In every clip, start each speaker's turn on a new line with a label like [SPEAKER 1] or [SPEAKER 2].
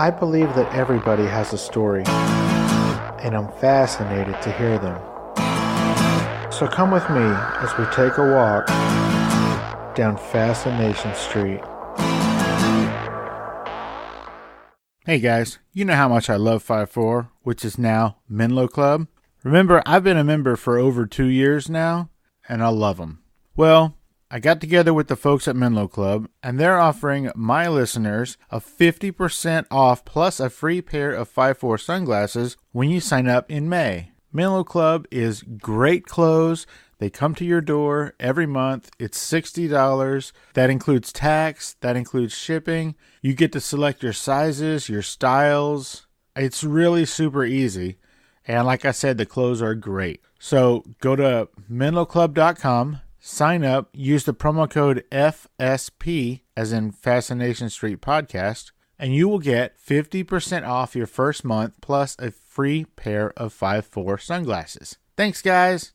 [SPEAKER 1] I believe that everybody has a story, and I'm fascinated to hear them. So come with me as we take a walk down Fascination Street. Hey guys, you know how much I love 5-4, which is now Menlo Club. Remember, I've been a member for over 2 years now, and I love them. Well, I got together with the folks at Menlo Club, and they're offering my listeners a 50% off plus a free pair of 5-4 sunglasses when you sign up in May. Menlo Club is great clothes. They come to your door every month. It's $60. That includes tax. That includes shipping. You get to select your sizes, your styles. It's really super easy. And like I said, the clothes are great. So go to menloclub.com. Sign up, use the promo code FSP, as in Fascination Street Podcast, and you will get 50% off your first month plus a free pair of 5-4 sunglasses. Thanks, guys.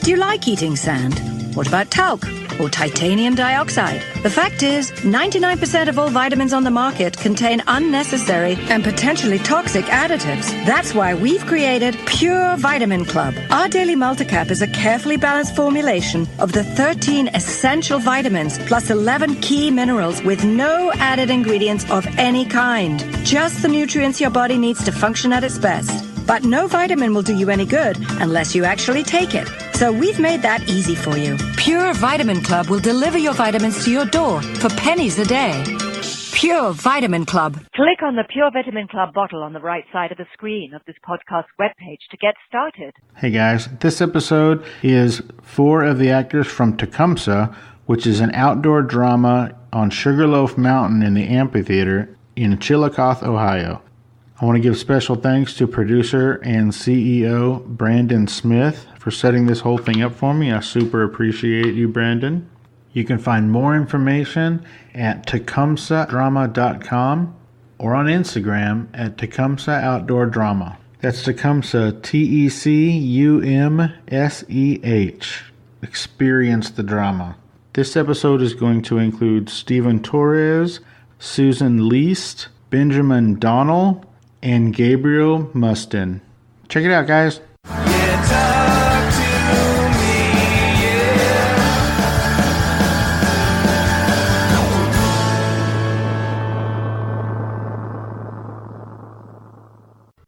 [SPEAKER 2] Do you like eating sand? What about talc or titanium dioxide? The fact is, 99% of all vitamins on the market contain unnecessary and potentially toxic additives. That's why we've created Pure Vitamin Club. Our daily multicap is a carefully balanced formulation of the 13 essential vitamins plus 11 key minerals with no added ingredients of any kind. Just the nutrients your body needs to function at its best. But no vitamin will do you any good unless you actually take it. So we've made that easy for you. Pure Vitamin Club will deliver your vitamins to your door for pennies a day. Pure Vitamin Club.
[SPEAKER 3] Click on the Pure Vitamin Club bottle on the right side of the screen of this podcast webpage to get started.
[SPEAKER 1] Hey guys, this episode is 4 of the actors from Tecumseh, which is an outdoor drama on Sugarloaf Mountain in the amphitheater in Chillicothe, Ohio. I want to give special thanks to producer and CEO Brandon Smith for setting this whole thing up for me. I super appreciate you, Brandon. You can find more information at tecumsehdrama.com or on Instagram at Tecumseh Outdoor Drama. That's Tecumseh, Tecumseh. Experience the drama. This episode is going to include Stephen Torres, Susan Leist, Benjamin Donnel, and Gabriel Mustin. Check it out, guys.
[SPEAKER 4] Yeah, talk to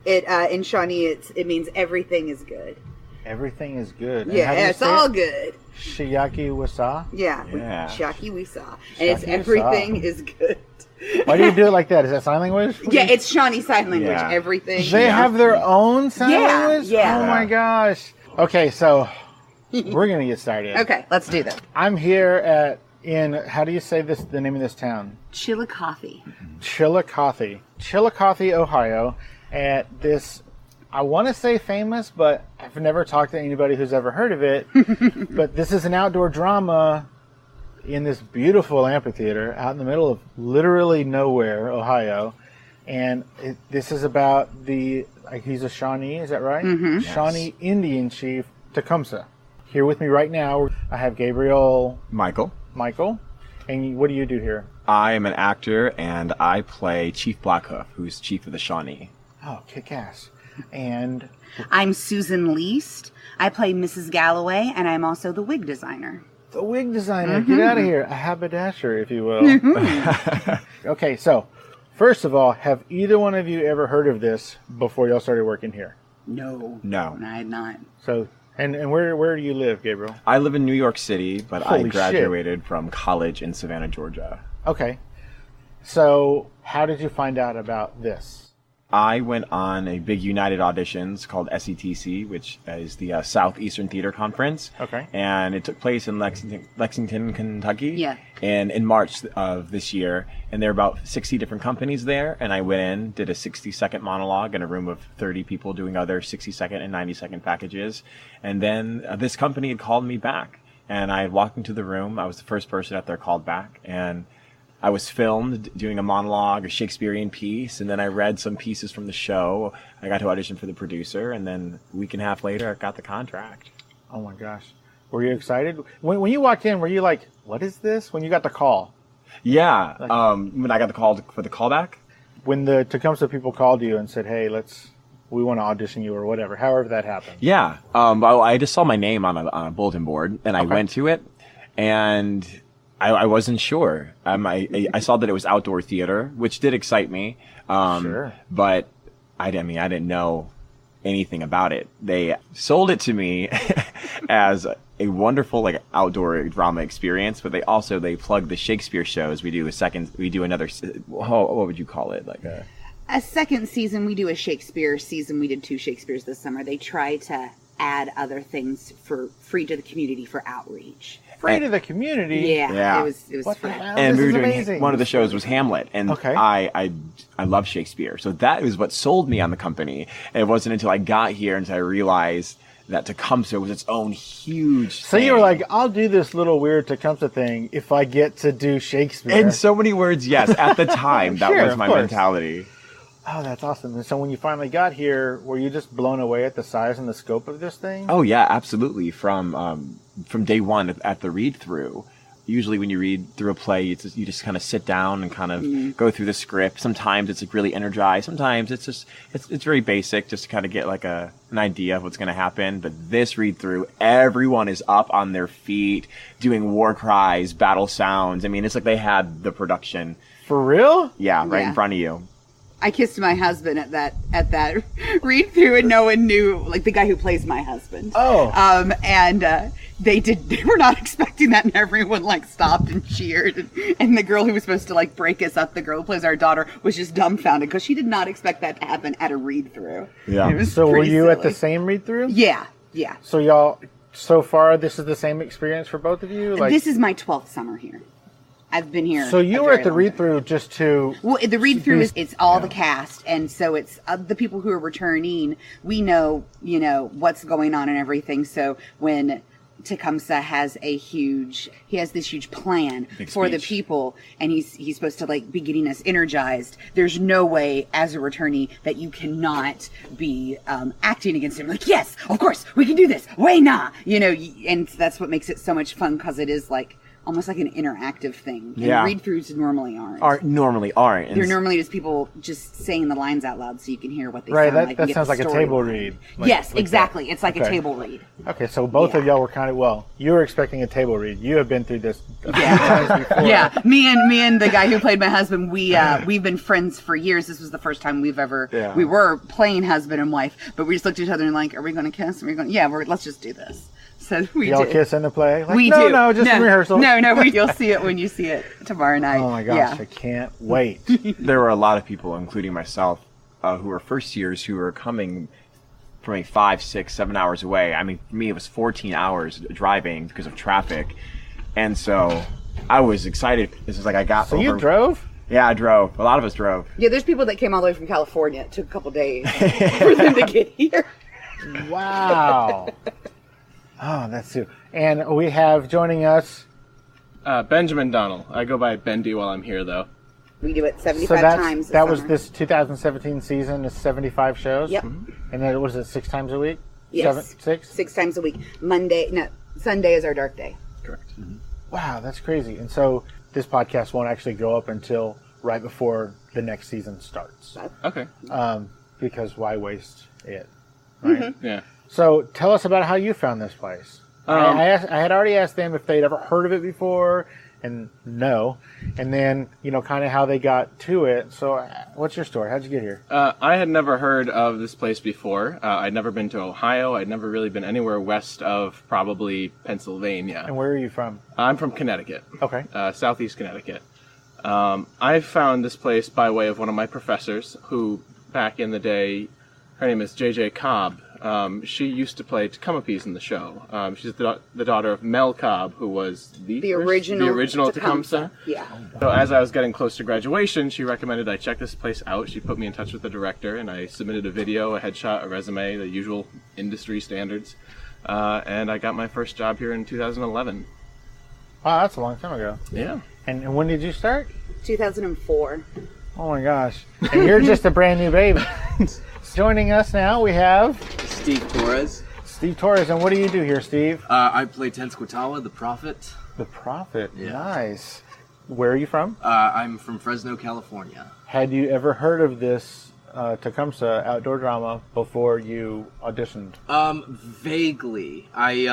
[SPEAKER 4] me,
[SPEAKER 5] in Shawnee, it means everything is good.
[SPEAKER 1] Everything is good.
[SPEAKER 5] Yeah, it's all good.
[SPEAKER 1] Shiyaki wasa?
[SPEAKER 5] Yeah. Shiyaki wisa. And it's
[SPEAKER 1] Shiyaki
[SPEAKER 5] everything
[SPEAKER 1] wasa.
[SPEAKER 5] is good.
[SPEAKER 1] Why do you do it like that? Is that sign language?
[SPEAKER 5] Yeah, it's Shawnee sign language.
[SPEAKER 4] Yeah.
[SPEAKER 5] Everything.
[SPEAKER 1] They have their own sign language?
[SPEAKER 5] Yeah.
[SPEAKER 1] Oh my gosh. Okay, so we're going to get started.
[SPEAKER 5] Okay, let's do that.
[SPEAKER 1] I'm here how do you say this? The name of this town?
[SPEAKER 5] Chillicothe.
[SPEAKER 1] Chillicothe, Ohio, at this, I want to say famous, but I've never talked to anybody who's ever heard of it. But this is an outdoor drama in this beautiful amphitheater out in the middle of literally nowhere, Ohio. And this is about he's a Shawnee, is that right?
[SPEAKER 5] Mm-hmm.
[SPEAKER 1] Shawnee Indian chief Tecumseh. Here with me right now, I have Gabriel.
[SPEAKER 4] Michael.
[SPEAKER 1] And what do you do here?
[SPEAKER 4] I am an actor, and I play Chief Blackhoof, who's chief of the Shawnee.
[SPEAKER 1] Oh, kick-ass. And
[SPEAKER 5] I'm Susan Leist. I play Mrs. Galloway, and I'm also the wig designer.
[SPEAKER 1] the wig designer, get out of here. A haberdasher, if you will. Okay, so, first of all, have either one of you ever heard of this before y'all started working here?
[SPEAKER 5] No. I had not.
[SPEAKER 1] So, and where do you live, Gabriel?
[SPEAKER 4] I live in New York City, but
[SPEAKER 1] Holy
[SPEAKER 4] I graduated from college in Savannah, Georgia.
[SPEAKER 1] Okay. So, how did you find out about this?
[SPEAKER 4] I went on a big United Auditions called SETC, which is the Southeastern Theater Conference.
[SPEAKER 1] Okay.
[SPEAKER 4] And it took place in Lexington, Kentucky.
[SPEAKER 5] Yeah.
[SPEAKER 4] And in March of this year. And there were about 60 different companies there. And I went in, did a 60-second monologue in a room of 30 people doing other 60-second and 90-second packages. And then this company had called me back. And I walked into the room. I was the first person out there called back. And I was filmed doing a monologue, a Shakespearean piece, and then I read some pieces from the show. I got to audition for the producer, and then a week and a half later, I got the contract.
[SPEAKER 1] Oh my gosh. Were you excited? When you walked in, were you like, what is this? When you got the call?
[SPEAKER 4] Yeah. When I got the call for the callback.
[SPEAKER 1] When the Tecumseh people called you and said, "Hey, we want to audition you," or whatever, however that happened.
[SPEAKER 4] Yeah. I just saw my name on a bulletin board, and I went to it, and I wasn't sure. I saw that it was outdoor theater, which did excite me.
[SPEAKER 1] Sure.
[SPEAKER 4] But I didn't know anything about it. They sold it to me as a wonderful outdoor drama experience, but they plug the Shakespeare shows. We do another. What would you call it?
[SPEAKER 5] A second season. We do a Shakespeare season. We did 2 Shakespeares this summer. They try to add other things for free to the community for outreach.
[SPEAKER 1] Free to the community.
[SPEAKER 5] Yeah. It was
[SPEAKER 1] What
[SPEAKER 5] free.
[SPEAKER 1] the hell?
[SPEAKER 4] And
[SPEAKER 1] This
[SPEAKER 4] we were
[SPEAKER 1] is
[SPEAKER 4] doing
[SPEAKER 1] amazing.
[SPEAKER 4] one of the shows was Hamlet, and
[SPEAKER 1] Okay.
[SPEAKER 4] I love Shakespeare, so that is what sold me on the company. And it wasn't until I got here until I realized that Tecumseh was its own huge.
[SPEAKER 1] So you were like, "I'll do this little weird Tecumseh thing if I get to do Shakespeare."
[SPEAKER 4] in so many words, yes. At the time, that
[SPEAKER 1] Sure,
[SPEAKER 4] was
[SPEAKER 1] of
[SPEAKER 4] my
[SPEAKER 1] course.
[SPEAKER 4] mentality.
[SPEAKER 1] Oh, that's awesome. And so when you finally got here, were you just blown away at the size and the scope of this thing?
[SPEAKER 4] Oh yeah, absolutely. From day one at the read through. Usually when you read through a play, you just kind of sit down and kind of go through the script. Sometimes it's really energized. Sometimes it's very basic, just to kind of get an idea of what's going to happen. But this read through, everyone is up on their feet, doing war cries, battle sounds. I mean, it's like they had the production.
[SPEAKER 1] For real?
[SPEAKER 4] Yeah, right
[SPEAKER 5] Yeah.
[SPEAKER 4] in front of you.
[SPEAKER 5] I kissed my husband at that read through, and no one knew, like the guy who plays my husband.
[SPEAKER 1] Oh.
[SPEAKER 5] They were not expecting that, and everyone stopped and cheered. And the girl who was supposed to break us up, the girl who plays our daughter, was just dumbfounded because she did not expect that to happen at a read through.
[SPEAKER 4] Yeah.
[SPEAKER 5] It was
[SPEAKER 1] So were
[SPEAKER 5] pretty
[SPEAKER 1] you at the
[SPEAKER 5] silly.
[SPEAKER 1] same read through?
[SPEAKER 5] Yeah.
[SPEAKER 1] So y'all, so far, this is the same experience for both of you?
[SPEAKER 5] This is my 12th summer here. I've been here.
[SPEAKER 1] So you
[SPEAKER 5] a
[SPEAKER 1] were at
[SPEAKER 5] very
[SPEAKER 1] the
[SPEAKER 5] long
[SPEAKER 1] read
[SPEAKER 5] time.
[SPEAKER 1] through just to...
[SPEAKER 5] Well, the read through it's all the cast, and so it's the people who are returning. We know, what's going on and everything. So when Tecumseh has this huge plan
[SPEAKER 4] Big
[SPEAKER 5] for the
[SPEAKER 4] speech.
[SPEAKER 5] people, and he's supposed to be getting us energized. There's no way as a returnee that you cannot be acting against him. Yes, of course we can do this. Way nah, and that's what makes it so much fun because it is almost like an interactive thing. And
[SPEAKER 4] Yeah.
[SPEAKER 5] read-throughs normally aren't.
[SPEAKER 4] Normally aren't. And
[SPEAKER 5] They're normally just people just saying the lines out loud so you can hear what they
[SPEAKER 1] Right,
[SPEAKER 5] sound
[SPEAKER 1] that
[SPEAKER 5] like. and get
[SPEAKER 1] sounds
[SPEAKER 5] the
[SPEAKER 1] like a
[SPEAKER 5] story
[SPEAKER 1] table
[SPEAKER 5] line.
[SPEAKER 1] read.
[SPEAKER 5] Yes,
[SPEAKER 1] like
[SPEAKER 5] exactly.
[SPEAKER 1] that.
[SPEAKER 5] It's like a
[SPEAKER 1] Okay.
[SPEAKER 5] table read.
[SPEAKER 1] Okay, so both of
[SPEAKER 5] Yeah.
[SPEAKER 1] y'all were you were expecting a table read. You have been through this a few times before.
[SPEAKER 5] Yeah, me and the guy who played my husband, we've been friends for years. This was the first time we were playing husband and wife, but we just looked at each other and are we going to kiss? Are we going? Yeah, let's just do this. So we
[SPEAKER 1] Y'all
[SPEAKER 5] did.
[SPEAKER 1] kiss in the play?
[SPEAKER 5] We do.
[SPEAKER 1] No, just in rehearsal.
[SPEAKER 5] No, you'll see it when you see it tomorrow night.
[SPEAKER 1] Oh my gosh,
[SPEAKER 5] Yeah.
[SPEAKER 1] I can't wait.
[SPEAKER 4] there were a lot of people, including myself, who were first years who were coming from 5, 6, 7 hours away. I mean, for me, it was 14 hours driving because of traffic. And so I was excited. This is I got
[SPEAKER 1] So
[SPEAKER 4] over.
[SPEAKER 1] you drove?
[SPEAKER 4] Yeah, I drove. A lot of us drove.
[SPEAKER 5] Yeah, there's people that came all the way from California. It took a couple days for them to get here.
[SPEAKER 1] Wow. Oh, that's too. And we have joining us.
[SPEAKER 6] Benjamin Donnel. I go by Bendi while I'm here, though.
[SPEAKER 5] We do it 75
[SPEAKER 1] So
[SPEAKER 5] times.
[SPEAKER 1] that was
[SPEAKER 5] summer.
[SPEAKER 1] this 2017 season. Is 75 shows.
[SPEAKER 5] Yep.
[SPEAKER 1] And then was it 6 times a week?
[SPEAKER 5] Yes.
[SPEAKER 1] 6.
[SPEAKER 5] 6 times a week. Sunday is our dark day.
[SPEAKER 6] Correct.
[SPEAKER 1] Wow, that's crazy. And so this podcast won't actually go up until right before the next season starts.
[SPEAKER 6] Okay.
[SPEAKER 1] Because why waste it? Right.
[SPEAKER 6] Yeah.
[SPEAKER 1] So tell us about how you found this place. I had already asked them if they'd ever heard of it before, and no. And then, kind of how they got to it. So what's your story? How'd you get here?
[SPEAKER 6] I had never heard of this place before. I'd never been to Ohio. I'd never really been anywhere west of probably Pennsylvania.
[SPEAKER 1] And where are you from?
[SPEAKER 6] I'm from Connecticut.
[SPEAKER 1] Okay.
[SPEAKER 6] Southeast Connecticut. I found this place by way of one of my professors who, back in the day, her name is J.J. Cobb. She used to play Tecumseh in the show. She's the daughter of Mel Cobb, who was the original Tecumseh.
[SPEAKER 5] Yeah.
[SPEAKER 6] So as I was getting close to graduation, she recommended I check this place out. She put me in touch with the director, and I submitted a video, a headshot, a resume, the usual industry standards. And I got my first job here in 2011.
[SPEAKER 1] Wow, that's a long time ago.
[SPEAKER 6] Yeah.
[SPEAKER 1] And when did you start?
[SPEAKER 5] 2004.
[SPEAKER 1] Oh my gosh. And you're just a brand new baby. Joining us now, we have
[SPEAKER 7] Steve Torres.
[SPEAKER 1] Steve Torres. And what do you do here, Steve?
[SPEAKER 7] I play Tenskwatawa, the Prophet.
[SPEAKER 1] The Prophet.
[SPEAKER 7] Yeah.
[SPEAKER 1] Nice. Where are you from?
[SPEAKER 7] I'm from Fresno, California.
[SPEAKER 1] Had you ever heard of this Tecumseh outdoor drama before you auditioned?
[SPEAKER 7] Vaguely. I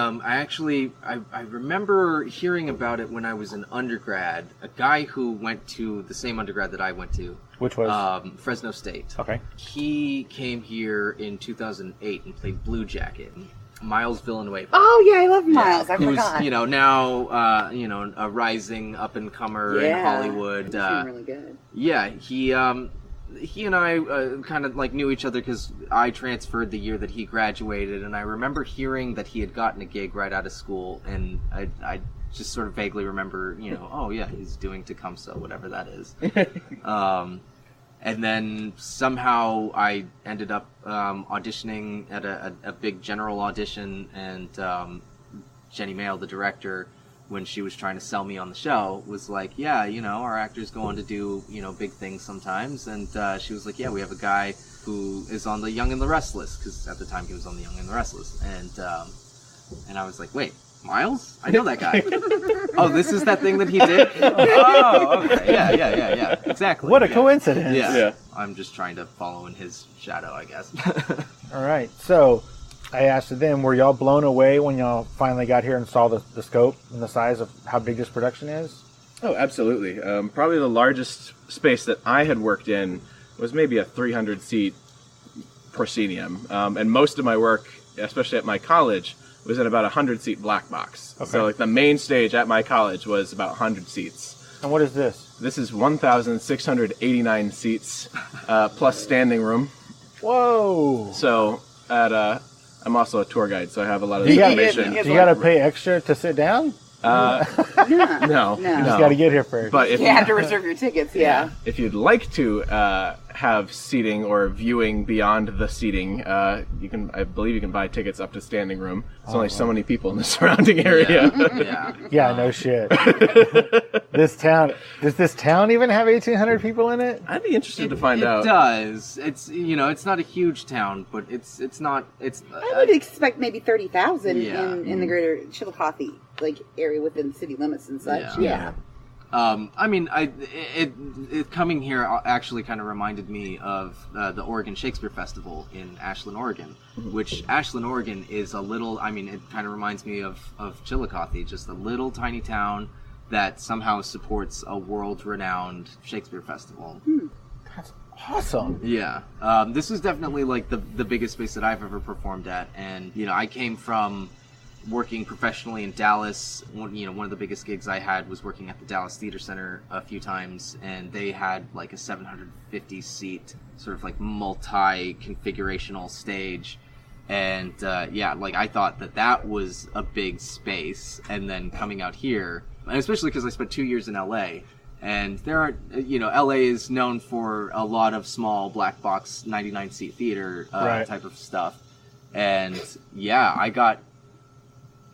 [SPEAKER 7] remember hearing about it when I was an undergrad. A guy who went to the same undergrad that I went to.
[SPEAKER 1] Which was?
[SPEAKER 7] Fresno State.
[SPEAKER 1] Okay.
[SPEAKER 7] He came here in 2008 and played Blue Jacket. Miles Villanueva.
[SPEAKER 5] Oh yeah, I love Miles. I
[SPEAKER 7] Who's,
[SPEAKER 5] forgot.
[SPEAKER 7] now, a rising up-and-comer in Hollywood.
[SPEAKER 5] He's doing really good.
[SPEAKER 7] Yeah, he and I kind of like knew each other because I transferred the year that he graduated, and I remember hearing that he had gotten a gig right out of school, and I just sort of vaguely remember, oh yeah, he's doing Tecumseh, whatever that is. And then somehow I ended up auditioning at a big general audition, and Jenny Mayle, the director, when she was trying to sell me on the show, was like, yeah, our actors go on to do, big things sometimes. And she was like, yeah, we have a guy who is on The Young and the Restless, because at the time he was on The Young and the Restless. And I was like, wait, Miles? I know that guy. Oh, this is that thing that he did? Oh, okay. Yeah. Exactly.
[SPEAKER 1] What a coincidence.
[SPEAKER 7] Yeah. I'm just trying to follow in his shadow, I guess.
[SPEAKER 1] All right. So I asked them, were y'all blown away when y'all finally got here and saw the scope and the size of how big this production is?
[SPEAKER 6] Oh, absolutely. Probably the largest space that I had worked in was maybe a 300-seat proscenium. And most of my work, especially at my college, was in about a 100-seat black box.
[SPEAKER 1] Okay.
[SPEAKER 6] So the main stage at my college was about 100 seats.
[SPEAKER 1] And what is this?
[SPEAKER 6] This is 1,689 seats, plus standing room.
[SPEAKER 1] Whoa!
[SPEAKER 6] So I'm also a tour guide, so I have a lot of
[SPEAKER 1] Do you
[SPEAKER 6] information.
[SPEAKER 1] got to pay extra to sit down?
[SPEAKER 6] No.
[SPEAKER 1] You just got to get here first.
[SPEAKER 6] But if
[SPEAKER 5] You have to reserve your tickets, yeah.
[SPEAKER 6] If you'd like to have seating or viewing beyond the seating, I believe you can buy tickets up to standing room. There's only so many people in the surrounding area.
[SPEAKER 1] Yeah, no shit. Does this town even have 1,800 people in it?
[SPEAKER 6] I'd be interested to find out.
[SPEAKER 7] It does. It's it's not a huge town, but it's not.
[SPEAKER 5] I would expect maybe 30,000
[SPEAKER 7] Yeah.
[SPEAKER 5] in the greater Chillicothe area within city limits and such.
[SPEAKER 7] Yeah. It coming here actually kind of reminded me of the Oregon Shakespeare Festival in Ashland, Oregon, which Ashland, Oregon is a little, it kind of reminds me of Chillicothe, just a little tiny town that somehow supports a world-renowned Shakespeare festival.
[SPEAKER 1] That's awesome.
[SPEAKER 7] Yeah. This is definitely like the biggest space that I've ever performed at, and I came from working professionally in Dallas. One of the biggest gigs I had was working at the Dallas Theater Center a few times, and they had like a 750 seat sort of like multi-configurational stage, and I thought that was a big space. And then coming out here, and especially because I spent 2 years in LA, and there aren't, LA is known for a lot of small black box 99 seat theater type of stuff, and I got.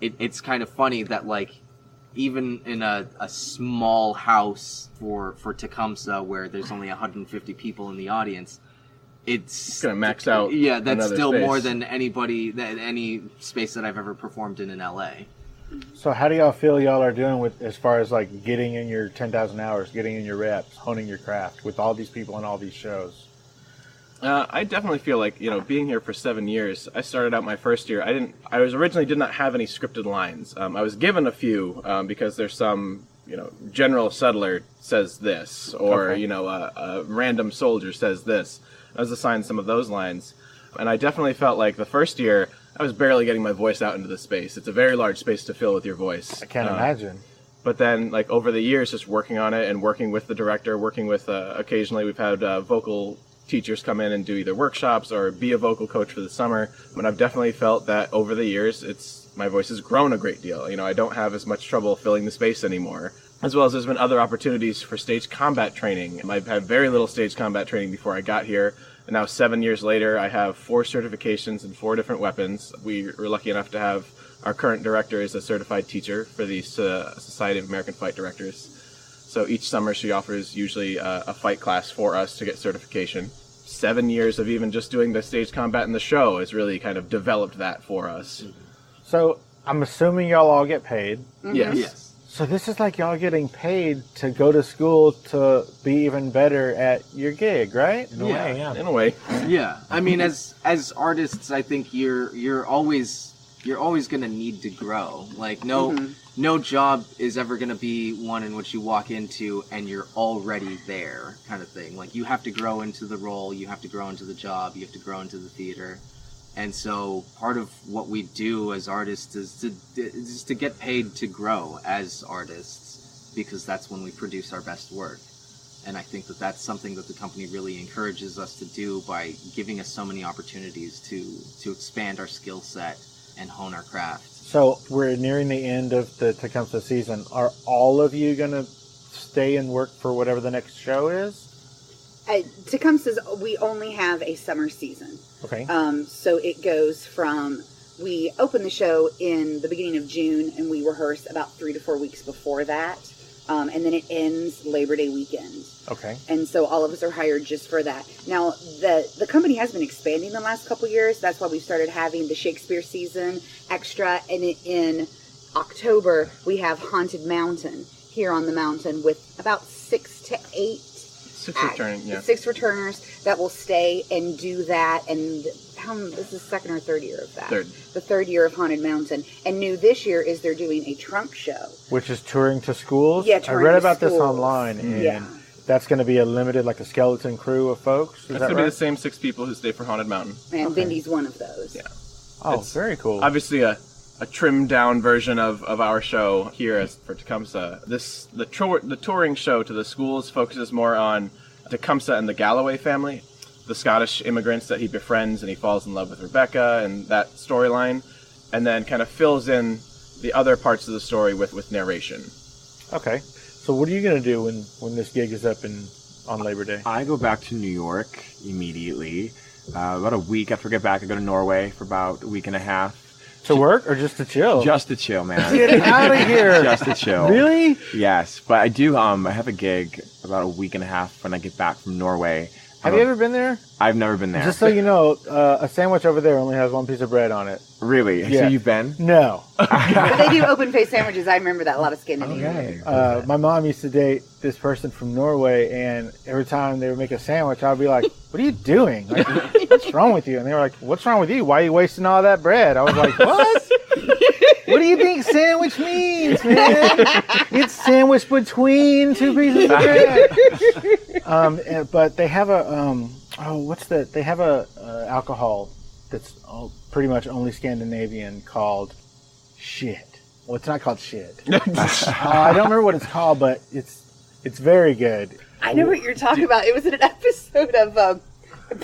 [SPEAKER 7] It's kind of funny that even in a small house for Tecumseh where there's only 150 people in the audience, it's
[SPEAKER 6] gonna max out.
[SPEAKER 7] Yeah, that's still
[SPEAKER 6] space.
[SPEAKER 7] more than any space that I've ever performed in LA.
[SPEAKER 1] So how do y'all feel y'all are doing with as far as getting in your 10,000 hours, getting in your reps, honing your craft with all these people and all these shows?
[SPEAKER 6] I definitely feel like, being here for 7 years, I started out my first year. I originally did not have any scripted lines. I was given a few because there's some, general settler says this, or, a random soldier says this. I was assigned some of those lines. And I definitely felt like the first year, I was barely getting my voice out into the space. It's a very large space to fill with your voice.
[SPEAKER 1] I can't imagine.
[SPEAKER 6] But then, over the years, just working on it and working with the director, working with, occasionally we've had vocal teachers come in and do either workshops or be a vocal coach for the summer. And I've definitely felt that over the years, my voice has grown a great deal. I don't have as much trouble filling the space anymore. As well as there's been other opportunities for stage combat training. I've had very little stage combat training before I got here. And now 7 years later, I have 4 certifications in 4 different weapons. We were lucky enough to have our current director is a certified teacher for the Society of American Fight Directors. So each summer she offers usually a fight class for us to get certification. 7 years of even just doing the stage combat in the show has really kind of developed that for us.
[SPEAKER 1] So I'm assuming y'all all get paid.
[SPEAKER 6] Yes.
[SPEAKER 1] So this is like y'all getting paid to go to school to be even better at your gig, right?
[SPEAKER 4] In a way, yeah.
[SPEAKER 6] In a way.
[SPEAKER 7] Yeah, I mean, as artists, I think you're always going to need to grow. Like no job is ever going to be one in which you walk into and you're already there, kind of thing. Like you have to grow into the role, you have to grow into the job, you have to grow into the theater. And so part of what we do as artists is to get paid to grow as artists, because that's when we produce our best work. And I think that that's something that the company really encourages us to do by giving us so many opportunities to expand our skill set and hone our craft.
[SPEAKER 1] So we're nearing the end of the Tecumseh season. Are all of you going to stay and work for whatever the next show is?
[SPEAKER 5] Tecumseh's, we only have a summer season.
[SPEAKER 1] Okay.
[SPEAKER 5] So it goes from, we open the show in the beginning of June, and we rehearse about 3 to 4 weeks before that. And then it ends Labor Day weekend.
[SPEAKER 1] Okay.
[SPEAKER 5] And so all of us are hired just for that. Now, the company has been expanding the last couple years. That's why we started having the Shakespeare season extra. And in October, we have Haunted Mountain here on the mountain with about 6 to 8 6 returners that will stay and do that. And this is second or third year of that. The third year of Haunted Mountain. And new this year is they're doing a trunk show,
[SPEAKER 1] which is touring to schools.
[SPEAKER 5] Yeah,
[SPEAKER 1] I read about this
[SPEAKER 5] schools.
[SPEAKER 1] online, and that's going to be a limited, like a skeleton crew of folks. Is
[SPEAKER 6] it's
[SPEAKER 1] that
[SPEAKER 6] going to
[SPEAKER 1] right?
[SPEAKER 6] be the same 6 people who stay for Haunted Mountain.
[SPEAKER 5] And Bendi's one of those.
[SPEAKER 6] Yeah.
[SPEAKER 1] Oh,
[SPEAKER 6] it's
[SPEAKER 1] very cool.
[SPEAKER 6] Obviously a trimmed down version of our show here as for Tecumseh. The touring show to the schools focuses more on Tecumseh and the Galloway family, the Scottish immigrants that he befriends, and he falls in love with Rebecca and that storyline, and then kind of fills in the other parts of the story with narration.
[SPEAKER 1] Okay. So what are you going to do when this gig is up on Labor Day?
[SPEAKER 4] I go back to New York immediately. About a week after I get back, I go to Norway for about a week and a half.
[SPEAKER 1] To work or just to chill?
[SPEAKER 4] Just to chill, man.
[SPEAKER 1] Get out of here.
[SPEAKER 4] Just to chill.
[SPEAKER 1] Really?
[SPEAKER 4] Yes, but I do. I have a gig about a week and a half when I get back from Norway.
[SPEAKER 1] Have you ever been there?
[SPEAKER 4] I've never been there.
[SPEAKER 1] Just so you know, a sandwich over there only has one piece of bread on it.
[SPEAKER 4] Really?
[SPEAKER 1] Yeah.
[SPEAKER 4] So you've been?
[SPEAKER 1] No.
[SPEAKER 5] But they do open-faced sandwiches. I remember that. A lot of Scandinavian.
[SPEAKER 4] Okay.
[SPEAKER 1] My mom used to date this person from Norway, and every time they would make a sandwich, I'd be like, what are you doing? Like, what's wrong with you? And they were like, what's wrong with you? Why are you wasting all that bread? I was like, what? What do you think sandwich means, man? It's sandwiched between 2 pieces of bread. But they have they have a alcohol that's pretty much only Scandinavian called shit. Well, it's not called shit. I don't remember what it's called, but it's very good.
[SPEAKER 5] I know what you're talking about. It was in an episode of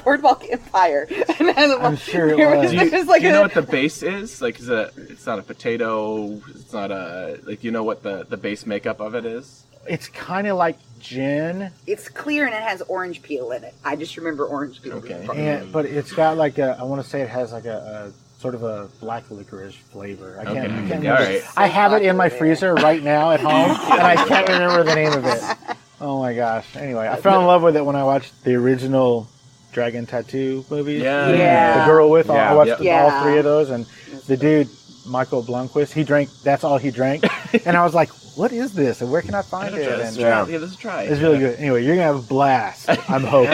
[SPEAKER 5] Boardwalk Empire.
[SPEAKER 1] I'm sure it was.
[SPEAKER 6] Do you know what the base is? Like, it's not a potato. It's not do you know what the base makeup of it is?
[SPEAKER 1] It's kind of like gin.
[SPEAKER 5] It's clear and it has orange peel in it. I just remember orange peel.
[SPEAKER 1] Okay. But it's got like I want to say it has like a sort of a black licorice flavor. I can't remember.
[SPEAKER 6] All right.
[SPEAKER 1] I have it in my freezer right now at home, and I can't remember the name of it. Oh my gosh. Anyway, I fell in love with it when I watched the original Dragon Tattoo movies.
[SPEAKER 5] Yeah.
[SPEAKER 1] The girl with I watched all 3 of those, and the dude Michael Blomkvist, that's all he drank, and I was like, what is this and where can I find it?
[SPEAKER 6] Let's try.
[SPEAKER 1] It's really good. Anyway, you're gonna have a blast. I'm hoping.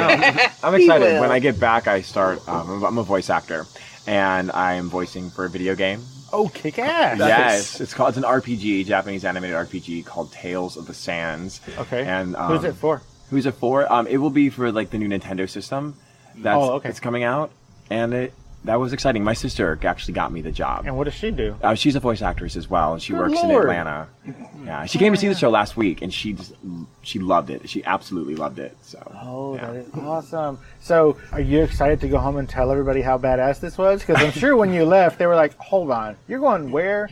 [SPEAKER 4] I'm excited. When I get back, I start. I'm a voice actor, and I'm voicing for a video game.
[SPEAKER 1] Oh, kick ass!
[SPEAKER 4] Yes, it's an RPG, Japanese animated RPG called Tales of the Sands.
[SPEAKER 1] Okay.
[SPEAKER 4] And
[SPEAKER 1] who's it for?
[SPEAKER 4] Who's it for? It will be for like the new Nintendo system. It's coming out, and that was exciting. My sister actually got me the job.
[SPEAKER 1] And what does she do?
[SPEAKER 4] She's a voice actress as well, and she works
[SPEAKER 1] Lord.
[SPEAKER 4] in Atlanta. Yeah, she came to see the show last week, and she loved it. She absolutely loved it. So.
[SPEAKER 1] That is awesome. So, are you excited to go home and tell everybody how badass this was? Because I'm sure when you left, they were like, "Hold on, you're going where?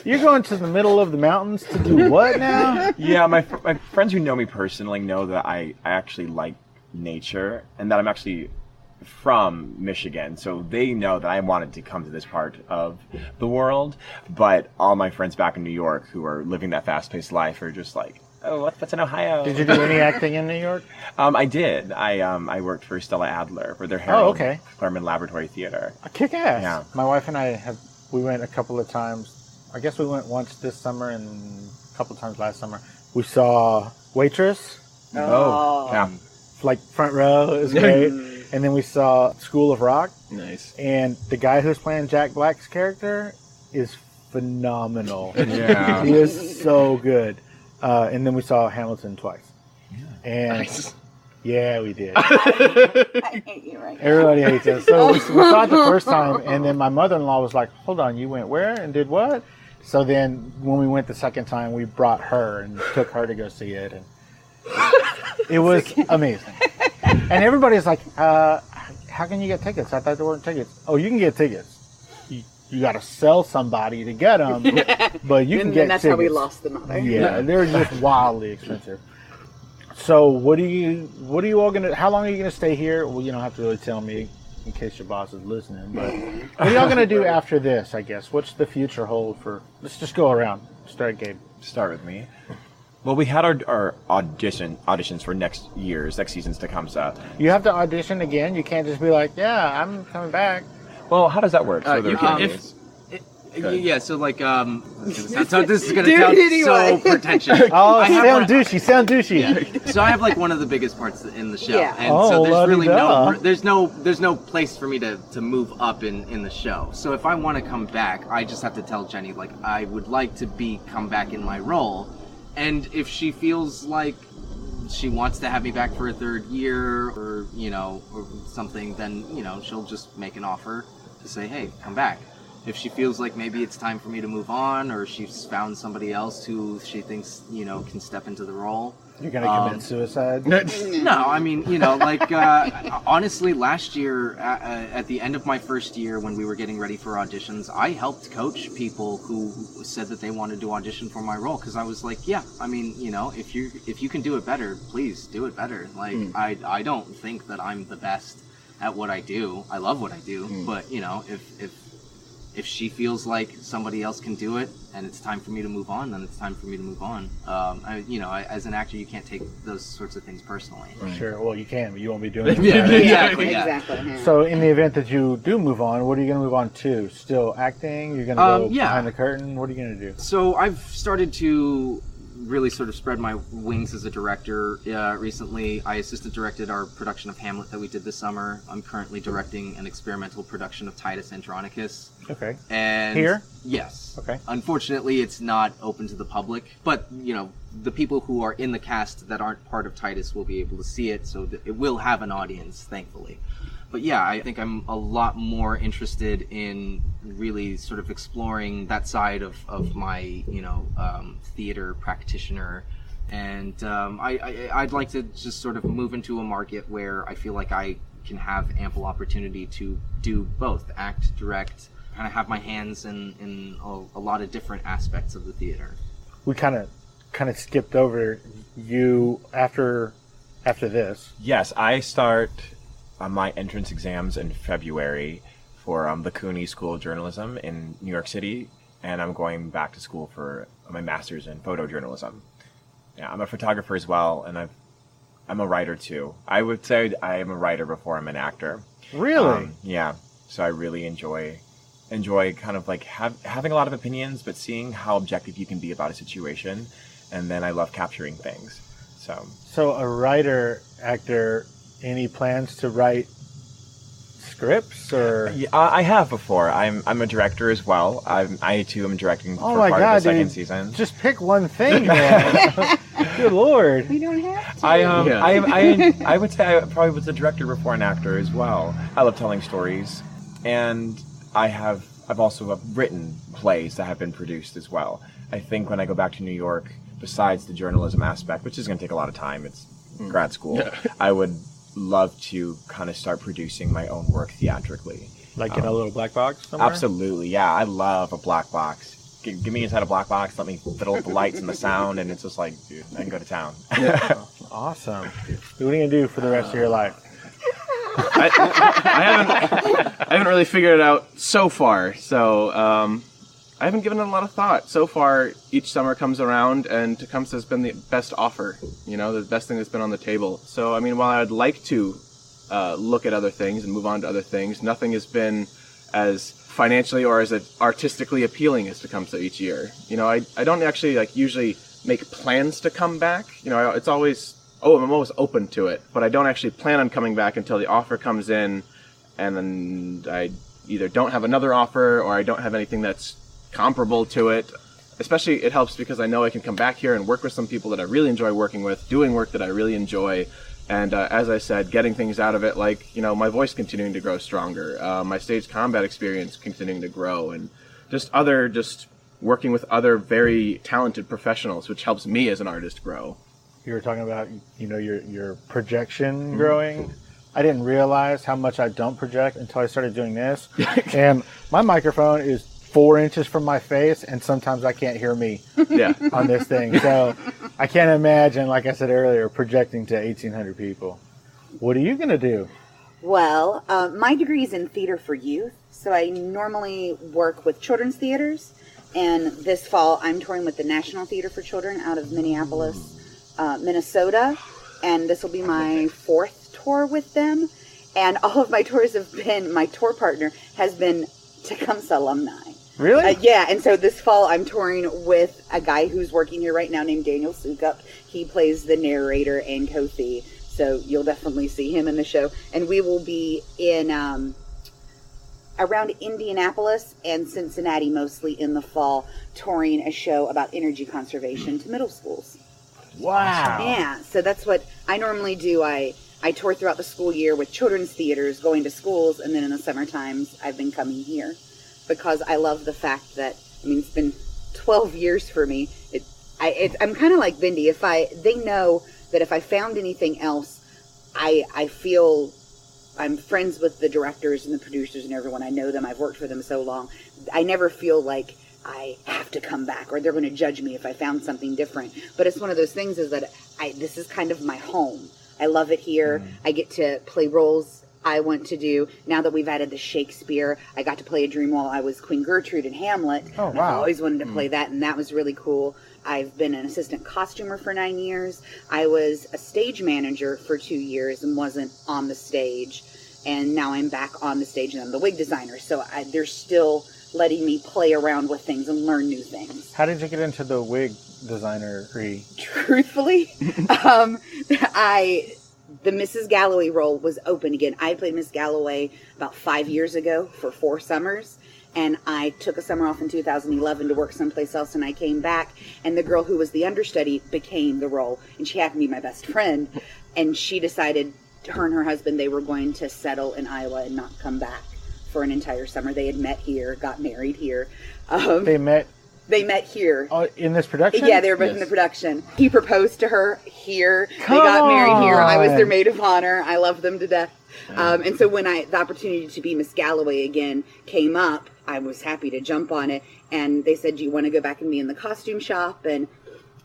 [SPEAKER 1] You're going to the middle of the mountains to do what now?"
[SPEAKER 4] Yeah, my friends who know me personally know that I actually like nature, and that I'm actually from Michigan, so they know that I wanted to come to this part of the world. But all my friends back in New York who are living that fast-paced life are just like, oh, what's in Ohio?
[SPEAKER 1] Did you do any acting in New York?
[SPEAKER 4] I did. I worked for Stella Adler for their Harold Klerman Laboratory Theater.
[SPEAKER 1] Kick ass.
[SPEAKER 4] Yeah.
[SPEAKER 1] My wife and I we went a couple of times. I guess we went once this summer and couple times last summer. We saw Waitress,
[SPEAKER 4] Oh, yeah.
[SPEAKER 1] like front row. It was great. And then we saw School of Rock.
[SPEAKER 6] Nice.
[SPEAKER 1] And the guy who's playing Jack Black's character is phenomenal.
[SPEAKER 4] Yeah.
[SPEAKER 1] He is so good. And then we saw Hamilton twice. And
[SPEAKER 6] Nice.
[SPEAKER 1] yeah, we did.
[SPEAKER 5] I hate you right now.
[SPEAKER 1] Everybody hates us. So we saw it the first time, and then my mother-in-law was like, hold on, you went where and did what? So then when we went the second time, we brought her and took her to go see it. And it was amazing. And everybody's like, how can you get tickets? I thought there weren't tickets. Oh, you can get tickets. You got to sell somebody to get them, but you can get
[SPEAKER 5] And that's
[SPEAKER 1] tickets.
[SPEAKER 5] how we lost the mother.
[SPEAKER 1] Yeah, they're just wildly expensive. So what are you all gonna? How long are you gonna stay here? Well, you don't have to really tell me in case your boss is listening. But what are y'all gonna do after this? I guess. What's the future hold for? Let's just go around. Start, Gabe.
[SPEAKER 4] Start with me. Well, we had our auditions for next season's Tecumseh.
[SPEAKER 1] You have to audition again. You can't just be like, yeah, I'm coming back.
[SPEAKER 4] Well, how does that work? So
[SPEAKER 6] You can,
[SPEAKER 7] Yeah, so like, so this is gonna
[SPEAKER 5] Do it
[SPEAKER 7] sound
[SPEAKER 5] anyway.
[SPEAKER 7] so pretentious.
[SPEAKER 1] Oh,
[SPEAKER 7] I have
[SPEAKER 1] sound
[SPEAKER 7] one-
[SPEAKER 1] douchey. Sound douchey.
[SPEAKER 7] So I have like one of the biggest parts in the show,
[SPEAKER 5] Yeah.
[SPEAKER 7] and
[SPEAKER 1] Oh,
[SPEAKER 7] so there's really
[SPEAKER 1] la-di-da.
[SPEAKER 7] there's no place for me to move up in the show. So if I want to come back, I just have to tell Jenny like I would like to come back in my role, and if she feels like she wants to have me back for a third year or or something, then she'll just make an offer to say, hey, come back. If she feels like maybe it's time for me to move on, or she's found somebody else who she thinks can step into the role.
[SPEAKER 1] You're gonna commit suicide.
[SPEAKER 7] No, I mean, honestly, last year, at the end of my first year when we were getting ready for auditions, I helped coach people who said that they wanted to audition for my role, because I was like, yeah, I mean, if you can do it better, please do it better. Like, I don't think that I'm the best at what I do. I love what I do, but, if she feels like somebody else can do it and it's time for me to move on, then it's time for me to move on. As an actor, you can't take those sorts of things personally.
[SPEAKER 1] Sure. Well, you can, but you won't be doing it.
[SPEAKER 7] Exactly. Yeah.
[SPEAKER 5] Exactly. Yeah.
[SPEAKER 1] So, in the event that you do move on, what are you going to move on to? Still acting? You're going to go behind the curtain? What are you going to do?
[SPEAKER 7] So I've started to really sort of spread my wings as a director. Recently, I assistant directed our production of Hamlet that we did this summer. I'm currently directing an experimental production of Titus Andronicus.
[SPEAKER 1] Okay.
[SPEAKER 7] And
[SPEAKER 1] Here?
[SPEAKER 7] Yes.
[SPEAKER 1] Okay.
[SPEAKER 7] Unfortunately, it's not open to the public, but the people who are in the cast that aren't part of Titus will be able to see it, so that it will have an audience, thankfully. But yeah, I think I'm a lot more interested in really sort of exploring that side of my theater practitioner, and I'd like to just sort of move into a market where I feel like I can have ample opportunity to do both, act, direct, kind of have my hands in a lot of different aspects of the theater.
[SPEAKER 1] We kind of skipped over you after this.
[SPEAKER 4] Yes, I start my entrance exams in February for the Cooney School of Journalism in New York City, and I'm going back to school for my master's in photojournalism. Yeah, I'm a photographer as well, and I'm a writer too. I would say I am a writer before I'm an actor.
[SPEAKER 1] Really?
[SPEAKER 4] Yeah. So I really enjoy kind of like having a lot of opinions, but seeing how objective you can be about a situation, and then I love capturing things. So
[SPEAKER 1] a writer, actor. Any plans to write scripts or?
[SPEAKER 4] Yeah, I have before. I'm a director as well. I too am directing for part of the second season.
[SPEAKER 1] Just pick one thing, man. Good Lord.
[SPEAKER 5] We don't have to.
[SPEAKER 4] I would say I probably was a director before an actor as well. I love telling stories, and I've also written plays that have been produced as well. I think when I go back to New York, besides the journalism aspect, which is going to take a lot of time, it's grad school, I would love to kind of start producing my own work theatrically.
[SPEAKER 1] Like in a little black box somewhere?
[SPEAKER 4] Absolutely, yeah. I love a black box. Give me inside a black box, let me fiddle with the lights and the sound, and it's just like, dude, I can go to town.
[SPEAKER 1] Awesome. What are you going to do for the rest of your life?
[SPEAKER 6] I haven't really figured it out so far, so I haven't given it a lot of thought. So far, each summer comes around, and Tecumseh has been the best offer, the best thing that's been on the table. So, I mean, while I'd like to look at other things and move on to other things, nothing has been as financially or as artistically appealing as Tecumseh each year. You know, I don't actually like usually make plans to come back. You know, it's always, I'm always open to it, but I don't actually plan on coming back until the offer comes in, and then I either don't have another offer or I don't have anything that's comparable to it. Especially it helps because I know I can come back here and work with some people that I really enjoy working with, doing work that I really enjoy, and as I said, getting things out of it, like, you know, my voice continuing to grow stronger, my stage combat experience continuing to grow, and just working with other very talented professionals, which helps me as an artist grow.
[SPEAKER 1] You were talking about, you know, your projection growing. I didn't realize how much I don't project until I started doing this. And my microphone is 4 inches from my face, and sometimes I can't hear me on this thing. So I can't imagine, like I said earlier, projecting to 1,800 people. What are you going to do?
[SPEAKER 5] Well, my degree is in theater for youth, so I normally work with children's theaters. And this fall, I'm touring with the National Theater for Children out of Minneapolis, Minnesota. And this will be my 4th tour with them. And all of my tours have been, my tour partner has been Tecumseh alumni.
[SPEAKER 1] Really?
[SPEAKER 5] Yeah, and so this fall I'm touring with a guy who's working here right now named Daniel Sukup. He plays the narrator and Kothi, so you'll definitely see him in the show. And we will be in around Indianapolis and Cincinnati, mostly in the fall, touring a show about energy conservation to middle schools.
[SPEAKER 1] Wow.
[SPEAKER 5] Yeah, so that's what I normally do. I tour throughout the school year with children's theaters, going to schools, and then in the summer times I've been coming here because I love the fact that, I mean, it's been 12 years for me. I'm kind of like Bendi. They know that if I found anything else, I feel I'm friends with the directors and the producers and everyone. I know them. I've worked for them so long. I never feel like I have to come back or they're going to judge me if I found something different. But it's one of those things is that this is kind of my home. I love it here. I get to play roles I want to do. Now that we've added the Shakespeare, I got to play a dream while I was Queen Gertrude in Hamlet.
[SPEAKER 1] Oh,
[SPEAKER 5] I've
[SPEAKER 1] wow.
[SPEAKER 5] always wanted to play that, and that was really cool. I've been an assistant costumer for 9 years. I was a stage manager for 2 years and wasn't on the stage. And now I'm back on the stage and I'm the wig designer. So they're still letting me play around with things and learn new things.
[SPEAKER 1] How did you get into the wig designery?
[SPEAKER 5] Truthfully, the Mrs. Galloway role was open again. I played Miss Galloway about 5 years ago for 4 summers. And I took a summer off in 2011 to work someplace else, and I came back, and the girl who was the understudy became the role. And she happened to be my best friend. And she decided, her and her husband, they were going to settle in Iowa and not come back for an entire summer. They had met here, got married here.
[SPEAKER 1] They met
[SPEAKER 5] here.
[SPEAKER 1] In this production?
[SPEAKER 5] Yeah, they were both in the production. He proposed to her here.
[SPEAKER 1] Come
[SPEAKER 5] they got married here. I was
[SPEAKER 1] on.
[SPEAKER 5] their maid of honor. I love them to death. And so when the opportunity to be Miss Galloway again came up, I was happy to jump on it. And they said, do you want to go back and be in the costume shop? And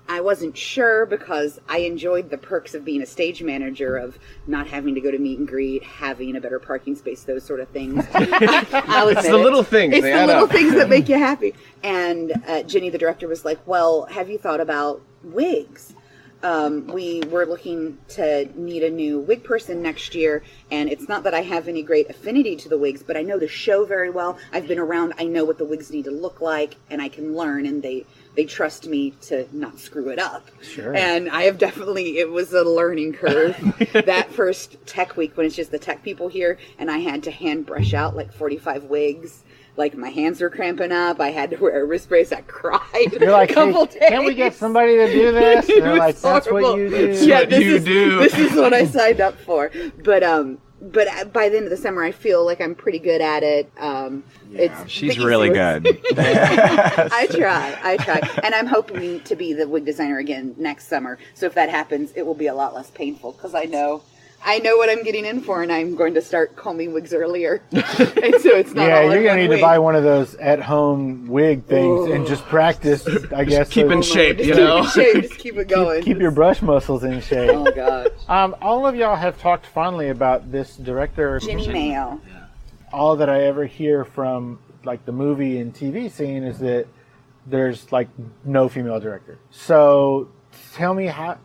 [SPEAKER 5] I wasn't sure because I enjoyed the perks of being a stage manager, of not having to go to meet and greet, having a better parking space, those sort of things. I'll admit
[SPEAKER 6] It's the little things.
[SPEAKER 5] It's
[SPEAKER 6] they
[SPEAKER 5] the
[SPEAKER 6] add
[SPEAKER 5] little
[SPEAKER 6] up.
[SPEAKER 5] things that make you happy. And Jenny, the director, was like, well, have you thought about wigs? We were looking to need a new wig person next year, and it's not that I have any great affinity to the wigs, but I know the show very well. I've been around. I know what the wigs need to look like, and I can learn, and they trust me to not screw it up.
[SPEAKER 1] Sure.
[SPEAKER 5] And I have definitely, it was a learning curve. That first tech week when it's just the tech people here, and I had to hand brush out like 45 wigs. Like, my hands were cramping up. I had to wear a wrist brace. I cried.
[SPEAKER 1] You're like,
[SPEAKER 5] a couple days.
[SPEAKER 1] Can't we get somebody to do this? And they're
[SPEAKER 5] It
[SPEAKER 1] like,
[SPEAKER 5] was
[SPEAKER 1] that's what
[SPEAKER 5] horrible.
[SPEAKER 1] you do.
[SPEAKER 5] Yeah,
[SPEAKER 6] what you do.
[SPEAKER 5] This is what I signed up for. But by the end of the summer, I feel like I'm pretty good at it.
[SPEAKER 4] She's really good.
[SPEAKER 5] I try. And I'm hoping to be the wig designer again next summer. So if that happens, it will be a lot less painful because I know what I'm getting in for, and I'm going to start combing wigs earlier. And so it's not all
[SPEAKER 1] you're
[SPEAKER 5] in
[SPEAKER 1] going to
[SPEAKER 5] one
[SPEAKER 1] need
[SPEAKER 5] wig.
[SPEAKER 1] to buy one of those at-home wig things and just practice, I guess.
[SPEAKER 6] Keep in shape,
[SPEAKER 5] Just
[SPEAKER 6] you
[SPEAKER 5] keep
[SPEAKER 6] know?
[SPEAKER 5] in shape. Just keep it going.
[SPEAKER 1] Keep your brush muscles in shape.
[SPEAKER 5] Oh, God.
[SPEAKER 1] All of y'all have talked fondly about this director.
[SPEAKER 5] Jenny Mayo.
[SPEAKER 1] All that I ever hear from like the movie and TV scene is that there's like no female director. So tell me how,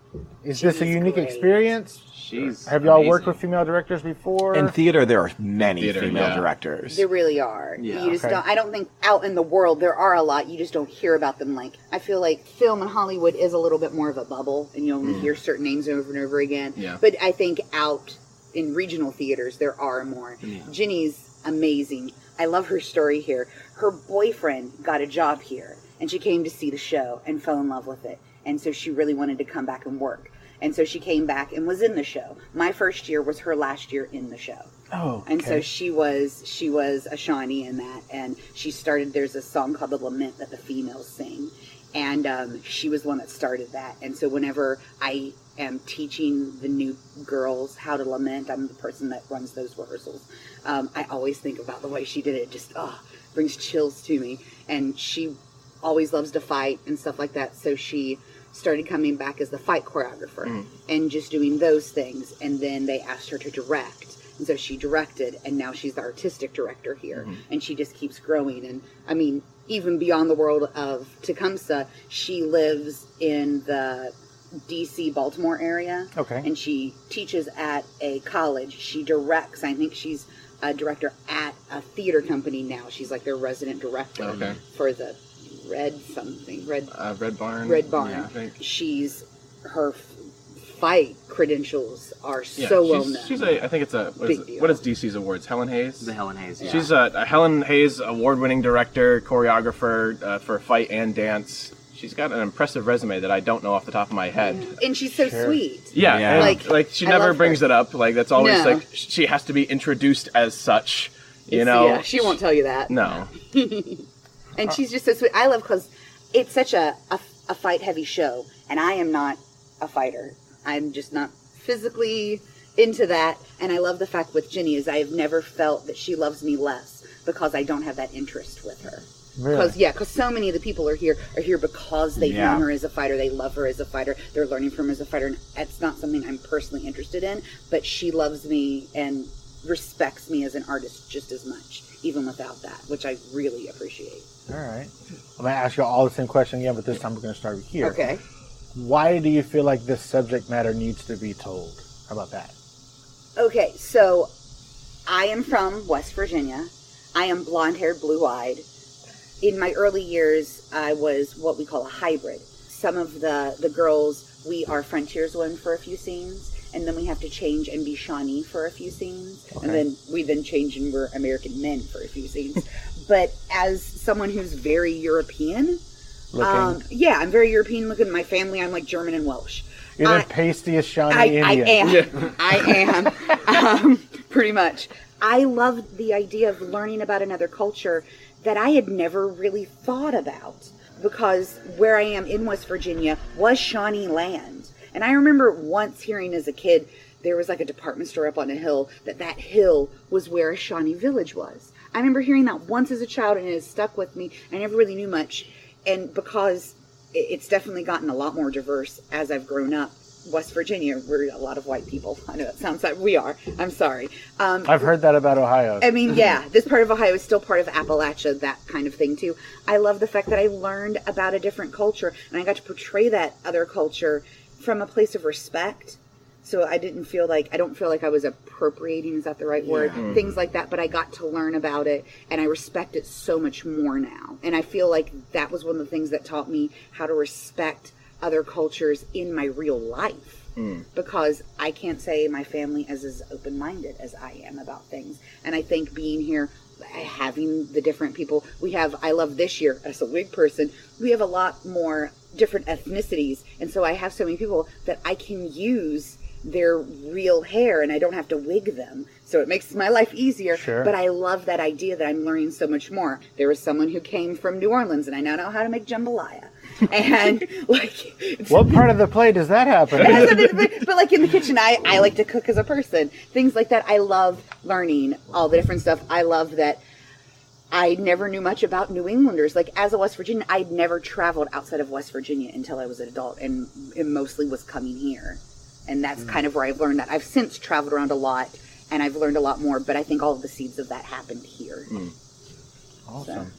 [SPEAKER 1] is this a
[SPEAKER 5] She's
[SPEAKER 1] unique
[SPEAKER 5] great.
[SPEAKER 1] experience?
[SPEAKER 7] She's
[SPEAKER 1] Have y'all worked
[SPEAKER 7] amazing.
[SPEAKER 1] with female directors before?
[SPEAKER 4] In theater, there are many
[SPEAKER 6] Theater,
[SPEAKER 4] female
[SPEAKER 6] yeah.
[SPEAKER 4] directors.
[SPEAKER 5] There really are.
[SPEAKER 7] Yeah.
[SPEAKER 5] You just
[SPEAKER 1] Okay.
[SPEAKER 5] don't. I don't think out in the world there are a lot. You just don't hear about them. Like I feel like film in Hollywood is a little bit more of a bubble, and you only hear certain names over and over again.
[SPEAKER 6] Yeah.
[SPEAKER 5] But I think out in regional theaters there are more. Ginny's amazing. I love her story here. Her boyfriend got a job here, and she came to see the show and fell in love with it, and so she really wanted to come back and work. And so she came back and was in the show. My first year was her last year in the show.
[SPEAKER 1] Oh,
[SPEAKER 5] And so
[SPEAKER 1] okay.
[SPEAKER 5] she was a Shawnee in that, and she started. There's a song called "The Lament" that the females sing, and she was the one that started that. And so whenever I am teaching the new girls how to lament, I'm the person that runs those rehearsals. I always think about the way she did it. It just brings chills to me. And she always loves to fight and stuff like that. So she started coming back as the fight choreographer and just doing those things. And then they asked her to direct. And so she directed, and now she's the artistic director here. And she just keeps growing. And I mean, even beyond the world of Tecumseh, she lives in the DC Baltimore area.
[SPEAKER 1] Okay.
[SPEAKER 5] And she teaches at a college. She directs. I think she's a director at a theater company now. She's like their resident director for the Red Barn.
[SPEAKER 6] Yeah, I think.
[SPEAKER 5] She's her fight credentials are
[SPEAKER 6] Yeah,
[SPEAKER 5] so well known.
[SPEAKER 6] She's I think it's
[SPEAKER 5] Big deal.
[SPEAKER 6] what is DC's awards? Helen Hayes.
[SPEAKER 7] The Helen Hayes. Yeah.
[SPEAKER 6] She's a Helen Hayes award-winning director, choreographer for fight and dance. She's got an impressive resume that I don't know off the top of my head.
[SPEAKER 5] And she's so sweet.
[SPEAKER 6] Yeah,
[SPEAKER 4] Yeah.
[SPEAKER 6] and, like she
[SPEAKER 5] I
[SPEAKER 6] never
[SPEAKER 5] love
[SPEAKER 6] brings
[SPEAKER 5] her.
[SPEAKER 6] it up. Like that's always
[SPEAKER 5] No.
[SPEAKER 6] like she has to be introduced as such. You
[SPEAKER 5] It's-
[SPEAKER 6] know,
[SPEAKER 5] yeah, she won't tell you that.
[SPEAKER 6] No,
[SPEAKER 5] And she's just so sweet. I love because it's such a fight heavy show, and I am not a fighter. I'm just not physically into that. And I love the fact with Ginny is I have never felt that she loves me less because I don't have that interest with her.
[SPEAKER 1] Really?
[SPEAKER 5] Because so many of the people are here because they've
[SPEAKER 4] Yeah.
[SPEAKER 5] known her as a fighter, they love her as a fighter, they're learning from her as a fighter, and that's not something I'm personally interested in, but she loves me and respects me as an artist just as much, even without that, which I really appreciate.
[SPEAKER 1] All right. I'm going to ask you all the same question again, but this time we're going to start with here.
[SPEAKER 5] Okay.
[SPEAKER 1] Why do you feel like this subject matter needs to be told? How about that?
[SPEAKER 5] Okay, so I am from West Virginia. I am blonde-haired, blue-eyed. In my early years, I was what we call a hybrid. Some of the girls, we are frontierswomen for a few scenes, and then we have to change and be Shawnee for a few scenes, and then we change and we're American men for a few scenes. But as someone who's very European,
[SPEAKER 1] Looking.
[SPEAKER 5] yeah, I'm very European looking. My family, I'm like German and Welsh.
[SPEAKER 1] You're the pastiest Shawnee
[SPEAKER 5] I
[SPEAKER 1] Indian.
[SPEAKER 5] am. I am. Pretty much. I loved the idea of learning about another culture that I had never really thought about, because where I am in West Virginia was Shawnee land. And I remember once hearing as a kid, there was like a department store up on a hill, that hill was where a Shawnee village was. I remember hearing that once as a child, and it has stuck with me. I never really knew much. And because it's definitely gotten a lot more diverse as I've grown up. West Virginia, we're a lot of white people. I know that sounds like we are. I'm sorry.
[SPEAKER 1] I've heard that about Ohio.
[SPEAKER 5] I mean, yeah, this part of Ohio is still part of Appalachia, that kind of thing too. I love the fact that I learned about a different culture, and I got to portray that other culture from a place of respect. So I don't feel like I was appropriating, is that the right word? Things like that, but I got to learn about it, and I respect it so much more now. And I feel like that was one of the things that taught me how to respect other cultures in my real life, because I can't say my family is as open-minded as I am about things. And I think being here, having the different people I love this year as a wig person, we have a lot more different ethnicities, and so I have so many people that I can use their real hair and I don't have to wig them, so it makes my life easier.
[SPEAKER 1] Sure.
[SPEAKER 5] But I love that idea that I'm learning so much more. There was someone who came from New Orleans, and I now know how to make jambalaya. And like,
[SPEAKER 1] What part of the play does that happen?
[SPEAKER 5] but like in the kitchen, I like to cook as a person. Things like that. I love learning all the different stuff. I love that I never knew much about New Englanders. Like as a West Virginian, I'd never traveled outside of West Virginia until I was an adult, and it mostly was coming here. And that's kind of where I've learned that. I've since traveled around a lot, and I've learned a lot more, but I think all of the seeds of that happened here.
[SPEAKER 1] Awesome.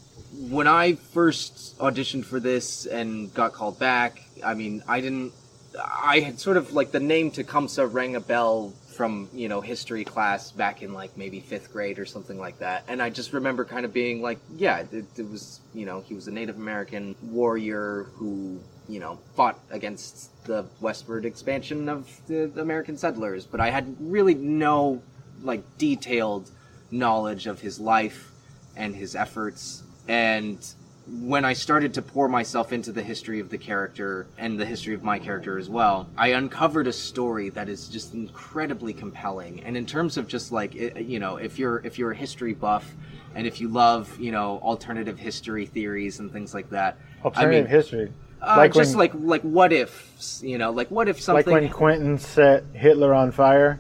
[SPEAKER 7] When I first auditioned for this and got called back, I mean, I had sort of, like, the name Tecumseh rang a bell from, history class back in, like, maybe 5th grade or something like that. And I just remember kind of being like, yeah, it was, he was a Native American warrior who, fought against the westward expansion of the American settlers. But I had really no, like, detailed knowledge of his life and his efforts. And when I started to pour myself into the history of the character and the history of my character as well, I uncovered a story that is just incredibly compelling. And in terms of just like, if you're a history buff and if you love, alternative history theories and things like that.
[SPEAKER 1] Alternative history?
[SPEAKER 7] Like what ifs, like what if something...
[SPEAKER 1] Like when Quentin set Hitler on fire?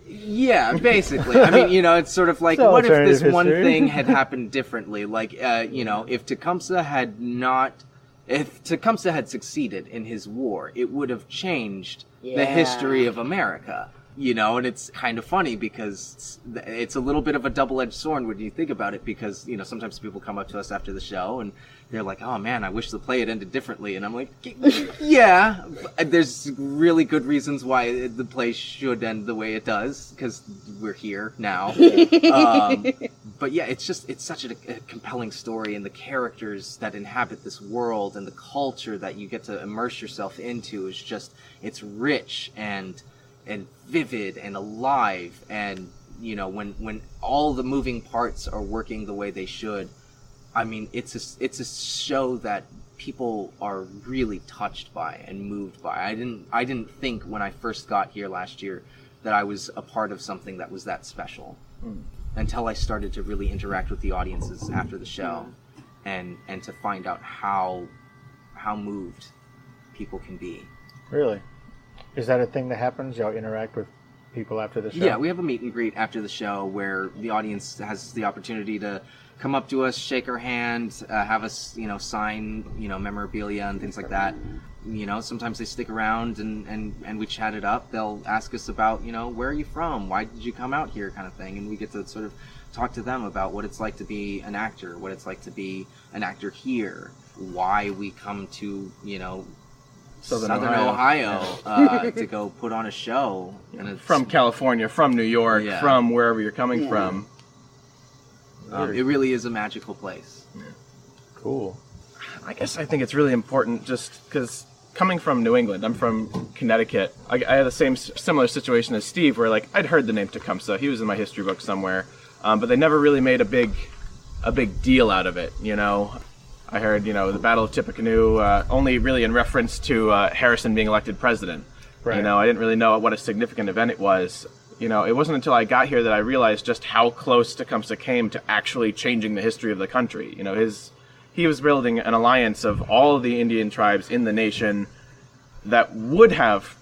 [SPEAKER 7] Yeah, basically. I mean, it's sort of like,
[SPEAKER 1] so
[SPEAKER 7] what if this one
[SPEAKER 1] history.
[SPEAKER 7] thing had happened differently? Like, if Tecumseh had succeeded in his war, it would have changed the history of America. And it's kind of funny because it's a little bit of a double-edged sword when you think about it, because, sometimes people come up to us after the show and they're like, oh man, I wish the play had ended differently. And I'm like, yeah, there's really good reasons why the play should end the way it does, because we're here now. But yeah, it's such a compelling story, and the characters that inhabit this world and the culture that you get to immerse yourself into is just, it's rich and vivid and alive, and when all the moving parts are working the way they should, I mean, it's a show that people are really touched by and moved by. I didn't think when I first got here last year that I was a part of something that was that special, until I started to really interact with the audiences after the show, and to find out how moved people can be.
[SPEAKER 1] Really? Is that a thing that happens? Y'all interact with people after the show?
[SPEAKER 7] Yeah, we have a meet and greet after the show where the audience has the opportunity to come up to us, shake our hand, have us, sign, memorabilia and things like that. Sometimes they stick around and we chat it up. They'll ask us about, where are you from? Why did you come out here, kind of thing. And we get to sort of talk to them about what it's like to be an actor, what it's like to be an actor here, why we come to, Southern Ohio to go put on a show. And it's,
[SPEAKER 6] from California, from New York, from wherever you're coming from.
[SPEAKER 7] It really is a magical place.
[SPEAKER 6] Yeah.
[SPEAKER 1] Cool.
[SPEAKER 6] I guess I think it's really important just because coming from New England, I'm from Connecticut. I had the similar situation as Steve, where like I'd heard the name Tecumseh. He was in my history book somewhere, but they never really made a big deal out of it. I heard the Battle of Tippecanoe only really in reference to Harrison being elected president.
[SPEAKER 1] Right.
[SPEAKER 6] I didn't really know what a significant event it was. It wasn't until I got here that I realized just how close Tecumseh came to actually changing the history of the country. He was building an alliance of all of the Indian tribes in the nation that would have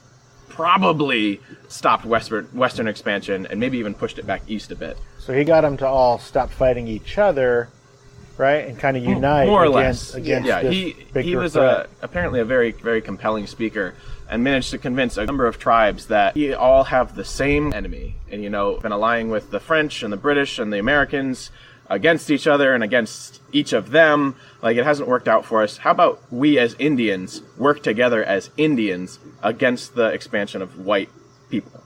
[SPEAKER 6] probably stopped Western expansion and maybe even pushed it back east a bit.
[SPEAKER 1] So he got them to all stop fighting each other, right, and kind of unite
[SPEAKER 6] more or
[SPEAKER 1] against
[SPEAKER 6] less.
[SPEAKER 1] this bigger
[SPEAKER 6] he was
[SPEAKER 1] threat.
[SPEAKER 6] Apparently a very, very compelling speaker, and managed to convince a number of tribes that we all have the same enemy, and been allying with the French and the British and the Americans against each other and against each of them. Like, it hasn't worked out for us. How about we as Indians work together as Indians against the expansion of white people?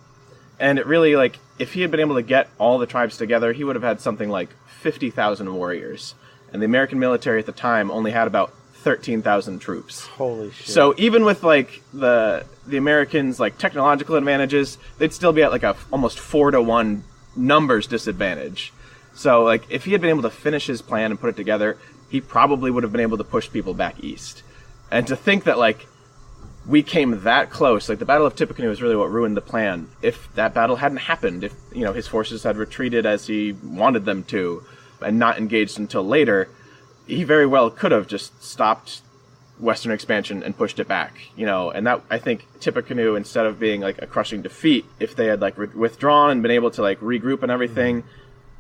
[SPEAKER 6] And it really, like, if he had been able to get all the tribes together, he would have had something like 50,000 warriors. And the American military at the time only had about 13,000 troops.
[SPEAKER 1] Holy shit.
[SPEAKER 6] So even with like the Americans' like technological advantages, they'd still be at like a almost 4-to-1 numbers disadvantage. So like if he had been able to finish his plan and put it together, he probably would have been able to push people back east. And to think that like we came that close, like the Battle of Tippecanoe is really what ruined the plan. If that battle hadn't happened, if his forces had retreated as he wanted them to and not engaged until later, he very well could have just stopped Western expansion and pushed it back, and that, I think, Tippecanoe, instead of being like a crushing defeat, if they had like withdrawn and been able to like regroup and everything,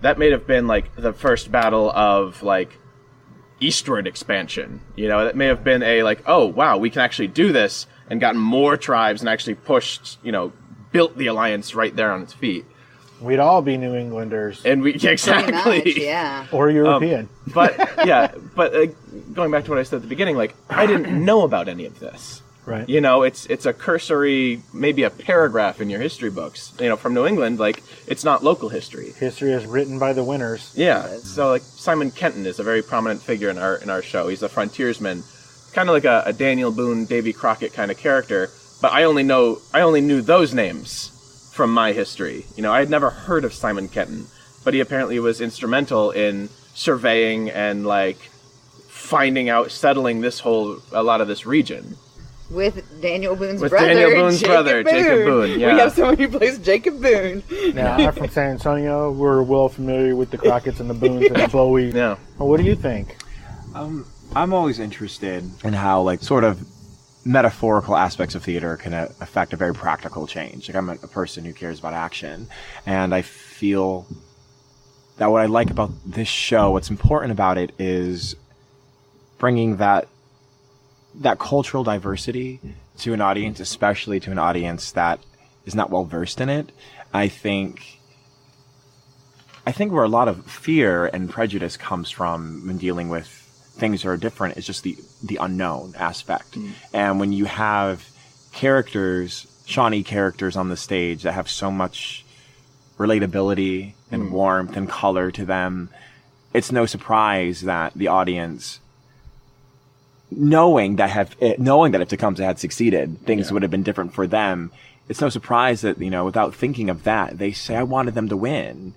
[SPEAKER 6] that may have been like the first battle of like eastward expansion. That may have been a like, oh wow, we can actually do this, and gotten more tribes and actually pushed, built the alliance right there on its feet.
[SPEAKER 1] We'd all be New Englanders.
[SPEAKER 6] And we exactly,
[SPEAKER 5] Pretty much, yeah.
[SPEAKER 1] Or European.
[SPEAKER 6] But going back to what I said at the beginning, like I didn't know about any of this.
[SPEAKER 1] Right.
[SPEAKER 6] You know, it's a cursory, maybe a paragraph in your history books. You know, from New England, like, it's not local history.
[SPEAKER 1] History is written by the winners.
[SPEAKER 6] Yeah. So, like, Simon Kenton is a very prominent figure in our show. He's a frontiersman, kind of like a Daniel Boone, Davy Crockett kind of character. But I only knew those names from my history. You know, I had never heard of Simon Kenton, but he apparently was instrumental in surveying and, like, finding out, settling a lot of this region.
[SPEAKER 5] With Daniel Boone's
[SPEAKER 6] With
[SPEAKER 5] brother,
[SPEAKER 6] Daniel Boone's
[SPEAKER 5] Jacob
[SPEAKER 6] brother,
[SPEAKER 5] Boone.
[SPEAKER 6] Jacob Boone, yeah.
[SPEAKER 5] We have someone who plays Jacob Boone.
[SPEAKER 1] Now, I'm from San Antonio. We're well familiar with the Crockett's and the Boones and the Bowie.
[SPEAKER 6] Yeah.
[SPEAKER 1] Well, what do you think?
[SPEAKER 4] I'm always interested in how, like, sort of metaphorical aspects of theater can affect a very practical change. Like, I'm a person who cares about action, and I feel that what I like about this show, what's important about it, is bringing that cultural diversity to an audience, especially to an audience that is not well versed in it. I think where a lot of fear and prejudice comes from when dealing with things that are different is just the unknown aspect. And when you have Shawnee characters on the stage that have so much relatability and warmth and color to them, it's no surprise that the audience, knowing that if Tecumseh had succeeded, things would have been different for them. It's no surprise that, you know, without thinking of that, they say, I wanted them to win.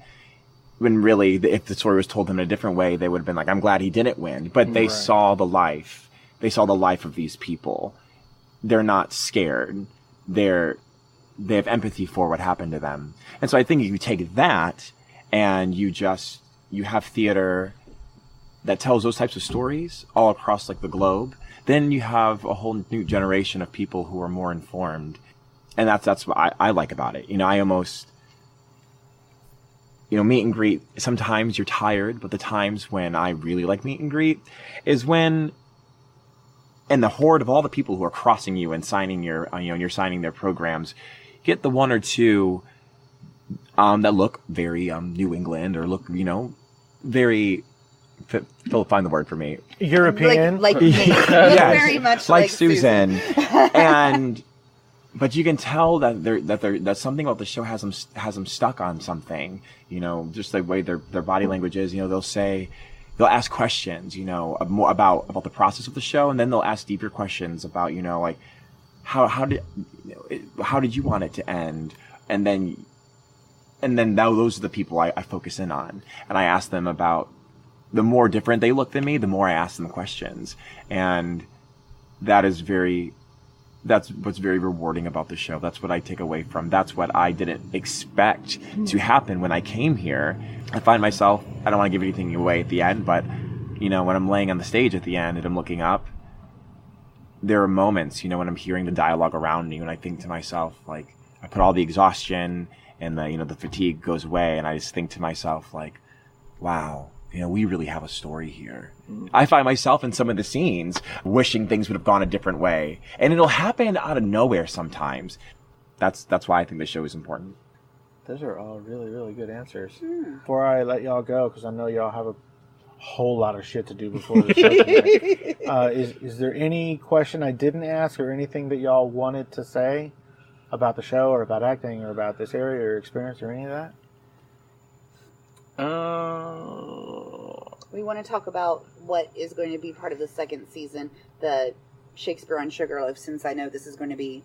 [SPEAKER 4] When really, if the story was told in a different way, they would have been like, I'm glad he didn't win. But they saw the life. They saw the life of these people. They're not scared. They have empathy for what happened to them. And so I think if you take that and you have theater that tells those types of stories all across, like, the globe, then you have a whole new generation of people who are more informed. And that's what I like about it. You know, I almost, you know, meet and greet, sometimes you're tired, but the times when I really like meet and greet is when, and the horde of all the people who are crossing you and signing you're signing their programs, get the one or two that look very New England, or look, you know, very, Phil, find the word for me.
[SPEAKER 1] European.
[SPEAKER 5] Like me.
[SPEAKER 4] Yes,
[SPEAKER 5] Very much like
[SPEAKER 4] Susan. But you can tell that something about the show has them stuck on something. You know, just the way their body language is. You know, they'll ask questions, you know, more about the process of the show, and then they'll ask deeper questions about, you know, like how did you want it to end, and then those are the people I focus in on, and I ask them about. The more different they look than me, the more I ask them questions, and that's what's very rewarding about the show. That's what I take away from. That's what I didn't expect to happen when I came here. I find myself, I don't want to give anything away at the end, but, you know, when I'm laying on the stage at the end and I'm looking up, there are moments, you know, when I'm hearing the dialogue around me, and I think to myself, like, I put all the exhaustion and the fatigue goes away, and I just think to myself, like, wow, you know, we really have a story here. I find myself in some of the scenes wishing things would have gone a different way. And it'll happen out of nowhere sometimes. That's why I think the show is important.
[SPEAKER 1] Those are all really, really good answers. Before I let y'all go, because I know y'all have a whole lot of shit to do before the show tonight, is there any question I didn't ask, or anything that y'all wanted to say about the show, or about acting, or about this area, or experience, or any of that?
[SPEAKER 5] We want to talk about what is going to be part of the second season, the Shakespeare on Sugarloaf, since I know this is going to be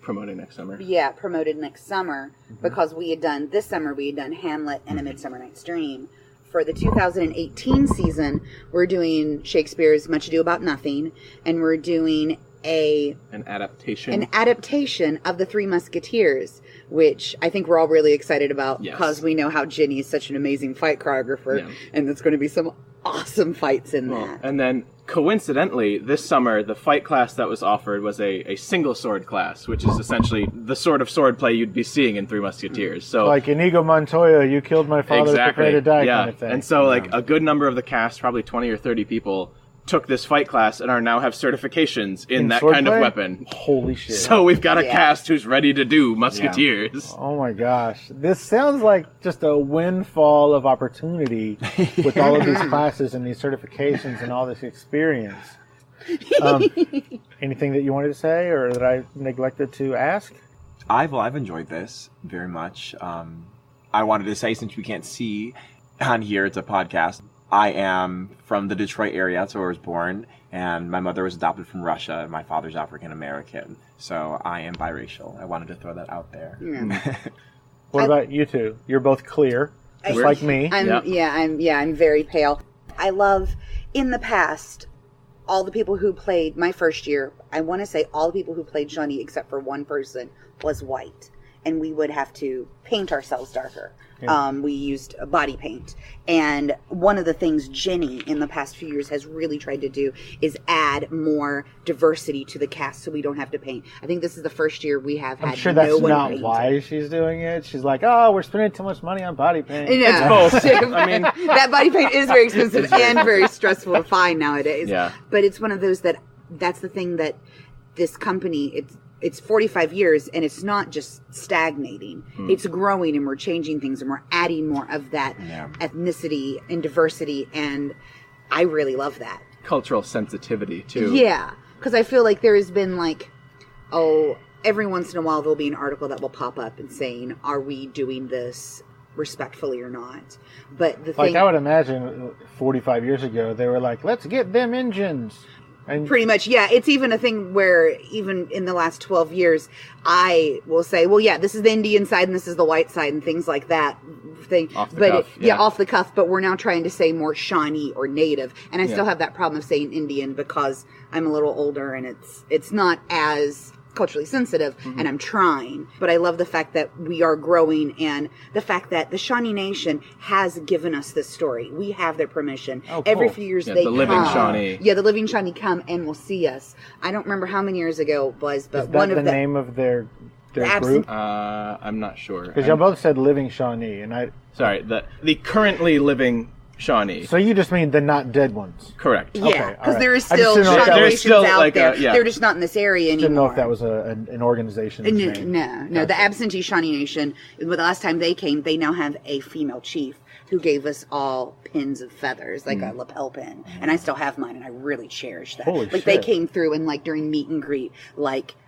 [SPEAKER 6] promoted next summer.
[SPEAKER 5] Yeah, promoted next summer, because we had done Hamlet and A Midsummer Night's Dream. For the 2018 season, we're doing Shakespeare's Much Ado About Nothing, and we're doing an adaptation of The Three Musketeers, which I think we're all really excited about, because we know how Ginny is such an amazing fight choreographer, and there's going to be some awesome fights in that.
[SPEAKER 6] And then, coincidentally, this summer, the fight class that was offered was a single sword class, which is essentially the sort of sword play you'd be seeing in Three Musketeers. So,
[SPEAKER 1] like Inigo Montoya, you killed my father, prepare to die kind of thing.
[SPEAKER 6] And so, like, a good number of the cast, probably 20 or 30 people, took this fight class and now have certifications in that kind of weapon.
[SPEAKER 1] Holy shit.
[SPEAKER 6] So we've got a cast who's ready to do Musketeers.
[SPEAKER 1] Yeah. Oh my gosh. This sounds like just a windfall of opportunity with all of these classes and these certifications and all this experience. Anything that you wanted to say or that I neglected to ask?
[SPEAKER 4] I've enjoyed this very much. I wanted to say, since we can't see on here, it's a podcast. I am from the Detroit area. That's where I was born. And my mother was adopted from Russia, and my father's African American. So I am biracial. I wanted to throw that out there.
[SPEAKER 5] Yeah.
[SPEAKER 1] What about you two? You're both clear, just like me.
[SPEAKER 5] I'm very pale. I love, in the past, all the people who played my first year, I want to say all the people who played Johnny, except for one person, was white. And we would have to paint ourselves darker. Yeah. We used body paint. And one of the things Jenny in the past few years has really tried to do is add more diversity to the cast so we don't have to paint. I think this is the first year we have had
[SPEAKER 1] I'm sure
[SPEAKER 5] no
[SPEAKER 1] that's
[SPEAKER 5] one
[SPEAKER 1] not
[SPEAKER 5] paint.
[SPEAKER 1] Why she's doing it. She's like, oh, we're spending too much money on body paint.
[SPEAKER 5] Yeah.
[SPEAKER 6] It's both. I mean,
[SPEAKER 5] that body paint is very expensive and very stressful to find nowadays.
[SPEAKER 6] Yeah.
[SPEAKER 5] But it's one of those that's the thing that this company, it's 45 years and it's not just stagnating. It's growing and we're changing things and we're adding more of that ethnicity and diversity. And I really love that.
[SPEAKER 6] Cultural sensitivity, too.
[SPEAKER 5] Yeah. Because I feel like there has been every once in a while there'll be an article that will pop up and saying, are we doing this respectfully or not? But the thing,
[SPEAKER 1] I would imagine 45 years ago, they were like, let's get them engines. And
[SPEAKER 5] pretty much, yeah. It's even a thing where even in the last 12 years, I will say, well, yeah, this is the Indian side and this is the white side and things like that.
[SPEAKER 6] Off the cuff,
[SPEAKER 5] off the cuff. But we're now trying to say more Shawnee or Native. And I still have that problem of saying Indian because I'm a little older and it's not as culturally sensitive, and I'm trying. But I love the fact that we are growing and the fact that the Shawnee Nation has given us this story. We have their permission.
[SPEAKER 1] Oh, cool.
[SPEAKER 5] Every few years they
[SPEAKER 6] the living
[SPEAKER 5] come.
[SPEAKER 6] Shawnee.
[SPEAKER 5] Yeah, the living Shawnee come and will see us. I don't remember how many years ago it was, but
[SPEAKER 1] is that
[SPEAKER 5] one of
[SPEAKER 1] the name of their group?
[SPEAKER 6] I'm not sure.
[SPEAKER 1] Because y'all both said living Shawnee, and
[SPEAKER 6] Sorry, the currently living Shawnee.
[SPEAKER 1] So you just mean the not dead ones?
[SPEAKER 6] Correct.
[SPEAKER 5] Yeah, because
[SPEAKER 1] right.
[SPEAKER 5] there is
[SPEAKER 1] I just
[SPEAKER 5] still
[SPEAKER 1] didn't know if that
[SPEAKER 5] Shawnee
[SPEAKER 1] was-
[SPEAKER 5] Nations
[SPEAKER 6] still
[SPEAKER 5] out
[SPEAKER 6] like
[SPEAKER 5] there.
[SPEAKER 6] a- yeah.
[SPEAKER 5] They're just not in this area anymore.
[SPEAKER 1] Didn't know if that was an organization's name.
[SPEAKER 5] No. The absentee Shawnee Nation, the last time they came, they now have a female chief who gave us all pins of feathers, like a lapel pin. And I still have mine, and I really cherish that.
[SPEAKER 1] Holy
[SPEAKER 5] They
[SPEAKER 1] shit.
[SPEAKER 5] came through and, during meet and greet,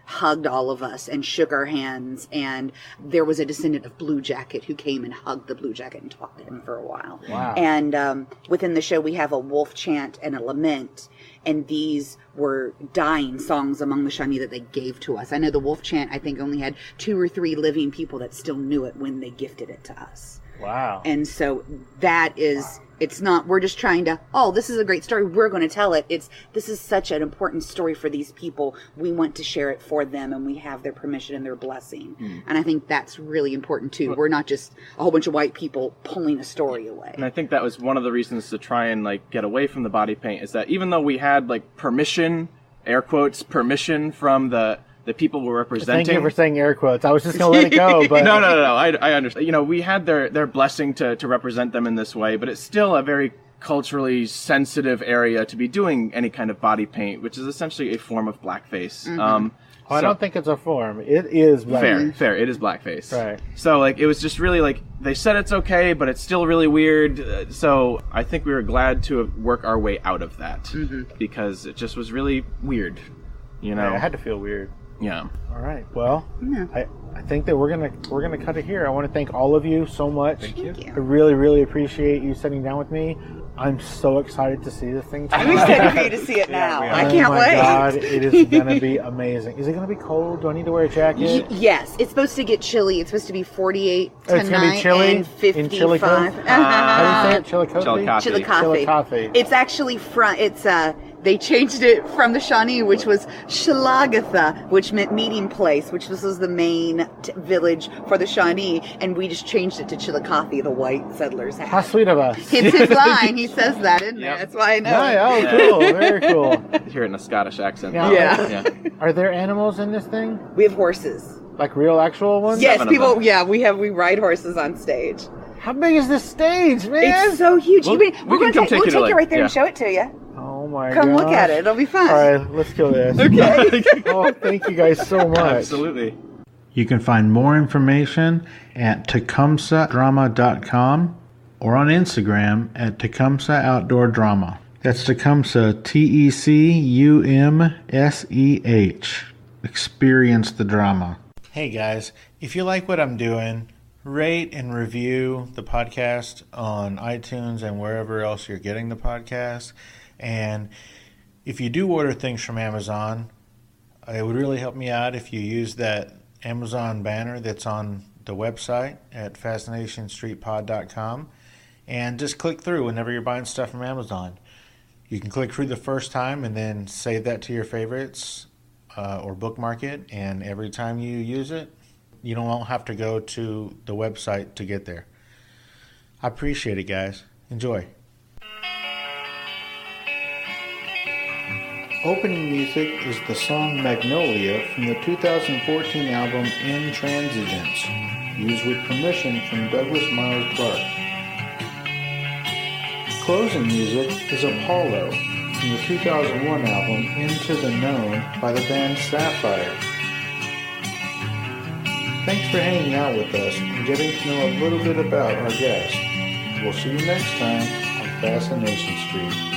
[SPEAKER 5] hugged all of us and shook our hands. And there was a descendant of Blue Jacket who came and hugged the Blue Jacket and talked to him for a while.
[SPEAKER 1] Wow.
[SPEAKER 5] And within the show, we have a wolf chant and a lament. And these were dying songs among the Shawnee that they gave to us. I know the wolf chant, I think, only had 2 or 3 living people that still knew it when they gifted it to us.
[SPEAKER 1] Wow.
[SPEAKER 5] And so that is, it's not, we're just trying to, this is a great story, we're going to tell it. This is such an important story for these people. We want to share it for them, and we have their permission and their blessing. And I think that's really important too. We're not just a whole bunch of white people pulling a story away.
[SPEAKER 6] And I think that was one of the reasons to try and get away from the body paint, is that even though we had permission, air quotes, permission from the people we're representing.
[SPEAKER 1] Thank you for saying air quotes. I was just going to let it go, but
[SPEAKER 6] No. I understand. We had their blessing to represent them in this way, but it's still a very culturally sensitive area to be doing any kind of body paint, which is essentially a form of blackface.
[SPEAKER 1] I don't think it's a form. It is blackface.
[SPEAKER 6] Fair. It is blackface.
[SPEAKER 1] Right.
[SPEAKER 6] So it was just really they said it's okay, but it's still really weird. So I think we were glad to work our way out of that because it just was really weird.
[SPEAKER 1] Yeah, it had to feel weird.
[SPEAKER 6] Yeah.
[SPEAKER 1] All right. Well, I think that we're gonna cut it here. I want to thank all of you so much.
[SPEAKER 5] Thank you.
[SPEAKER 1] I really, really appreciate you sitting down with me. I'm so excited to see this thing.
[SPEAKER 5] I'm excited for you to see it now. I can't wait.
[SPEAKER 1] Oh my God, it is gonna be amazing. Is it gonna be cold? Do I need to wear a jacket?
[SPEAKER 5] Yes, it's supposed to get chilly. It's supposed to be 48
[SPEAKER 1] Oh, it's gonna be
[SPEAKER 5] tonight
[SPEAKER 1] chilly
[SPEAKER 5] and 55.
[SPEAKER 1] in Chillicothe? How do you say it? Chillicothe?
[SPEAKER 6] Chillicothe.
[SPEAKER 1] Chillicothe.
[SPEAKER 5] It's actually they changed it from the Shawnee, which was Chillicothe, which meant meeting place, which was the main village for the Shawnee, and we just changed it to Chillicothe, the white settlers had.
[SPEAKER 1] How sweet of us.
[SPEAKER 5] It's his line. He says that, isn't
[SPEAKER 6] Yep.
[SPEAKER 5] it? That's why I know.
[SPEAKER 1] Oh, cool. Very cool.
[SPEAKER 6] You hear it in a Scottish accent.
[SPEAKER 5] Yeah.
[SPEAKER 1] Are there animals in this thing?
[SPEAKER 5] We have horses.
[SPEAKER 1] Like real actual ones?
[SPEAKER 5] Yes,
[SPEAKER 6] 7 of
[SPEAKER 5] people.
[SPEAKER 6] them.
[SPEAKER 5] Yeah, we ride horses on stage.
[SPEAKER 1] How big is this stage, man?
[SPEAKER 5] It's so huge.
[SPEAKER 6] We'll-
[SPEAKER 5] We'll
[SPEAKER 6] we can come take
[SPEAKER 5] we'll
[SPEAKER 6] you to,
[SPEAKER 5] take you right there
[SPEAKER 6] yeah.
[SPEAKER 5] and show it to you.
[SPEAKER 1] Oh my god.
[SPEAKER 5] Come look at it. It'll be fun.
[SPEAKER 1] All right, let's kill this.
[SPEAKER 5] Okay.
[SPEAKER 1] Oh, thank you guys so much.
[SPEAKER 6] Absolutely.
[SPEAKER 1] You can find more information at tecumsehdrama.com or on Instagram at Tecumseh Outdoor Drama. That's Tecumseh, Tecumseh. Experience the drama. Hey guys, if you like what I'm doing, rate and review the podcast on iTunes and wherever else you're getting the podcast. And if you do order things from Amazon, it would really help me out if you use that Amazon banner that's on the website at fascinationstreetpod.com and just click through whenever you're buying stuff from Amazon. You can click through the first time and then save that to your favorites or bookmark it, and every time you use it, you don't have to go to the website to get there. I appreciate it, guys. Enjoy. Opening music is the song Magnolia from the 2014 album Intransigence, used with permission from Douglas Miles Clark. Closing music is Apollo from the 2001 album Into the Known by the band Sapphire. Thanks for hanging out with us and getting to know a little bit about our guest. We'll see you next time on Fascination Street.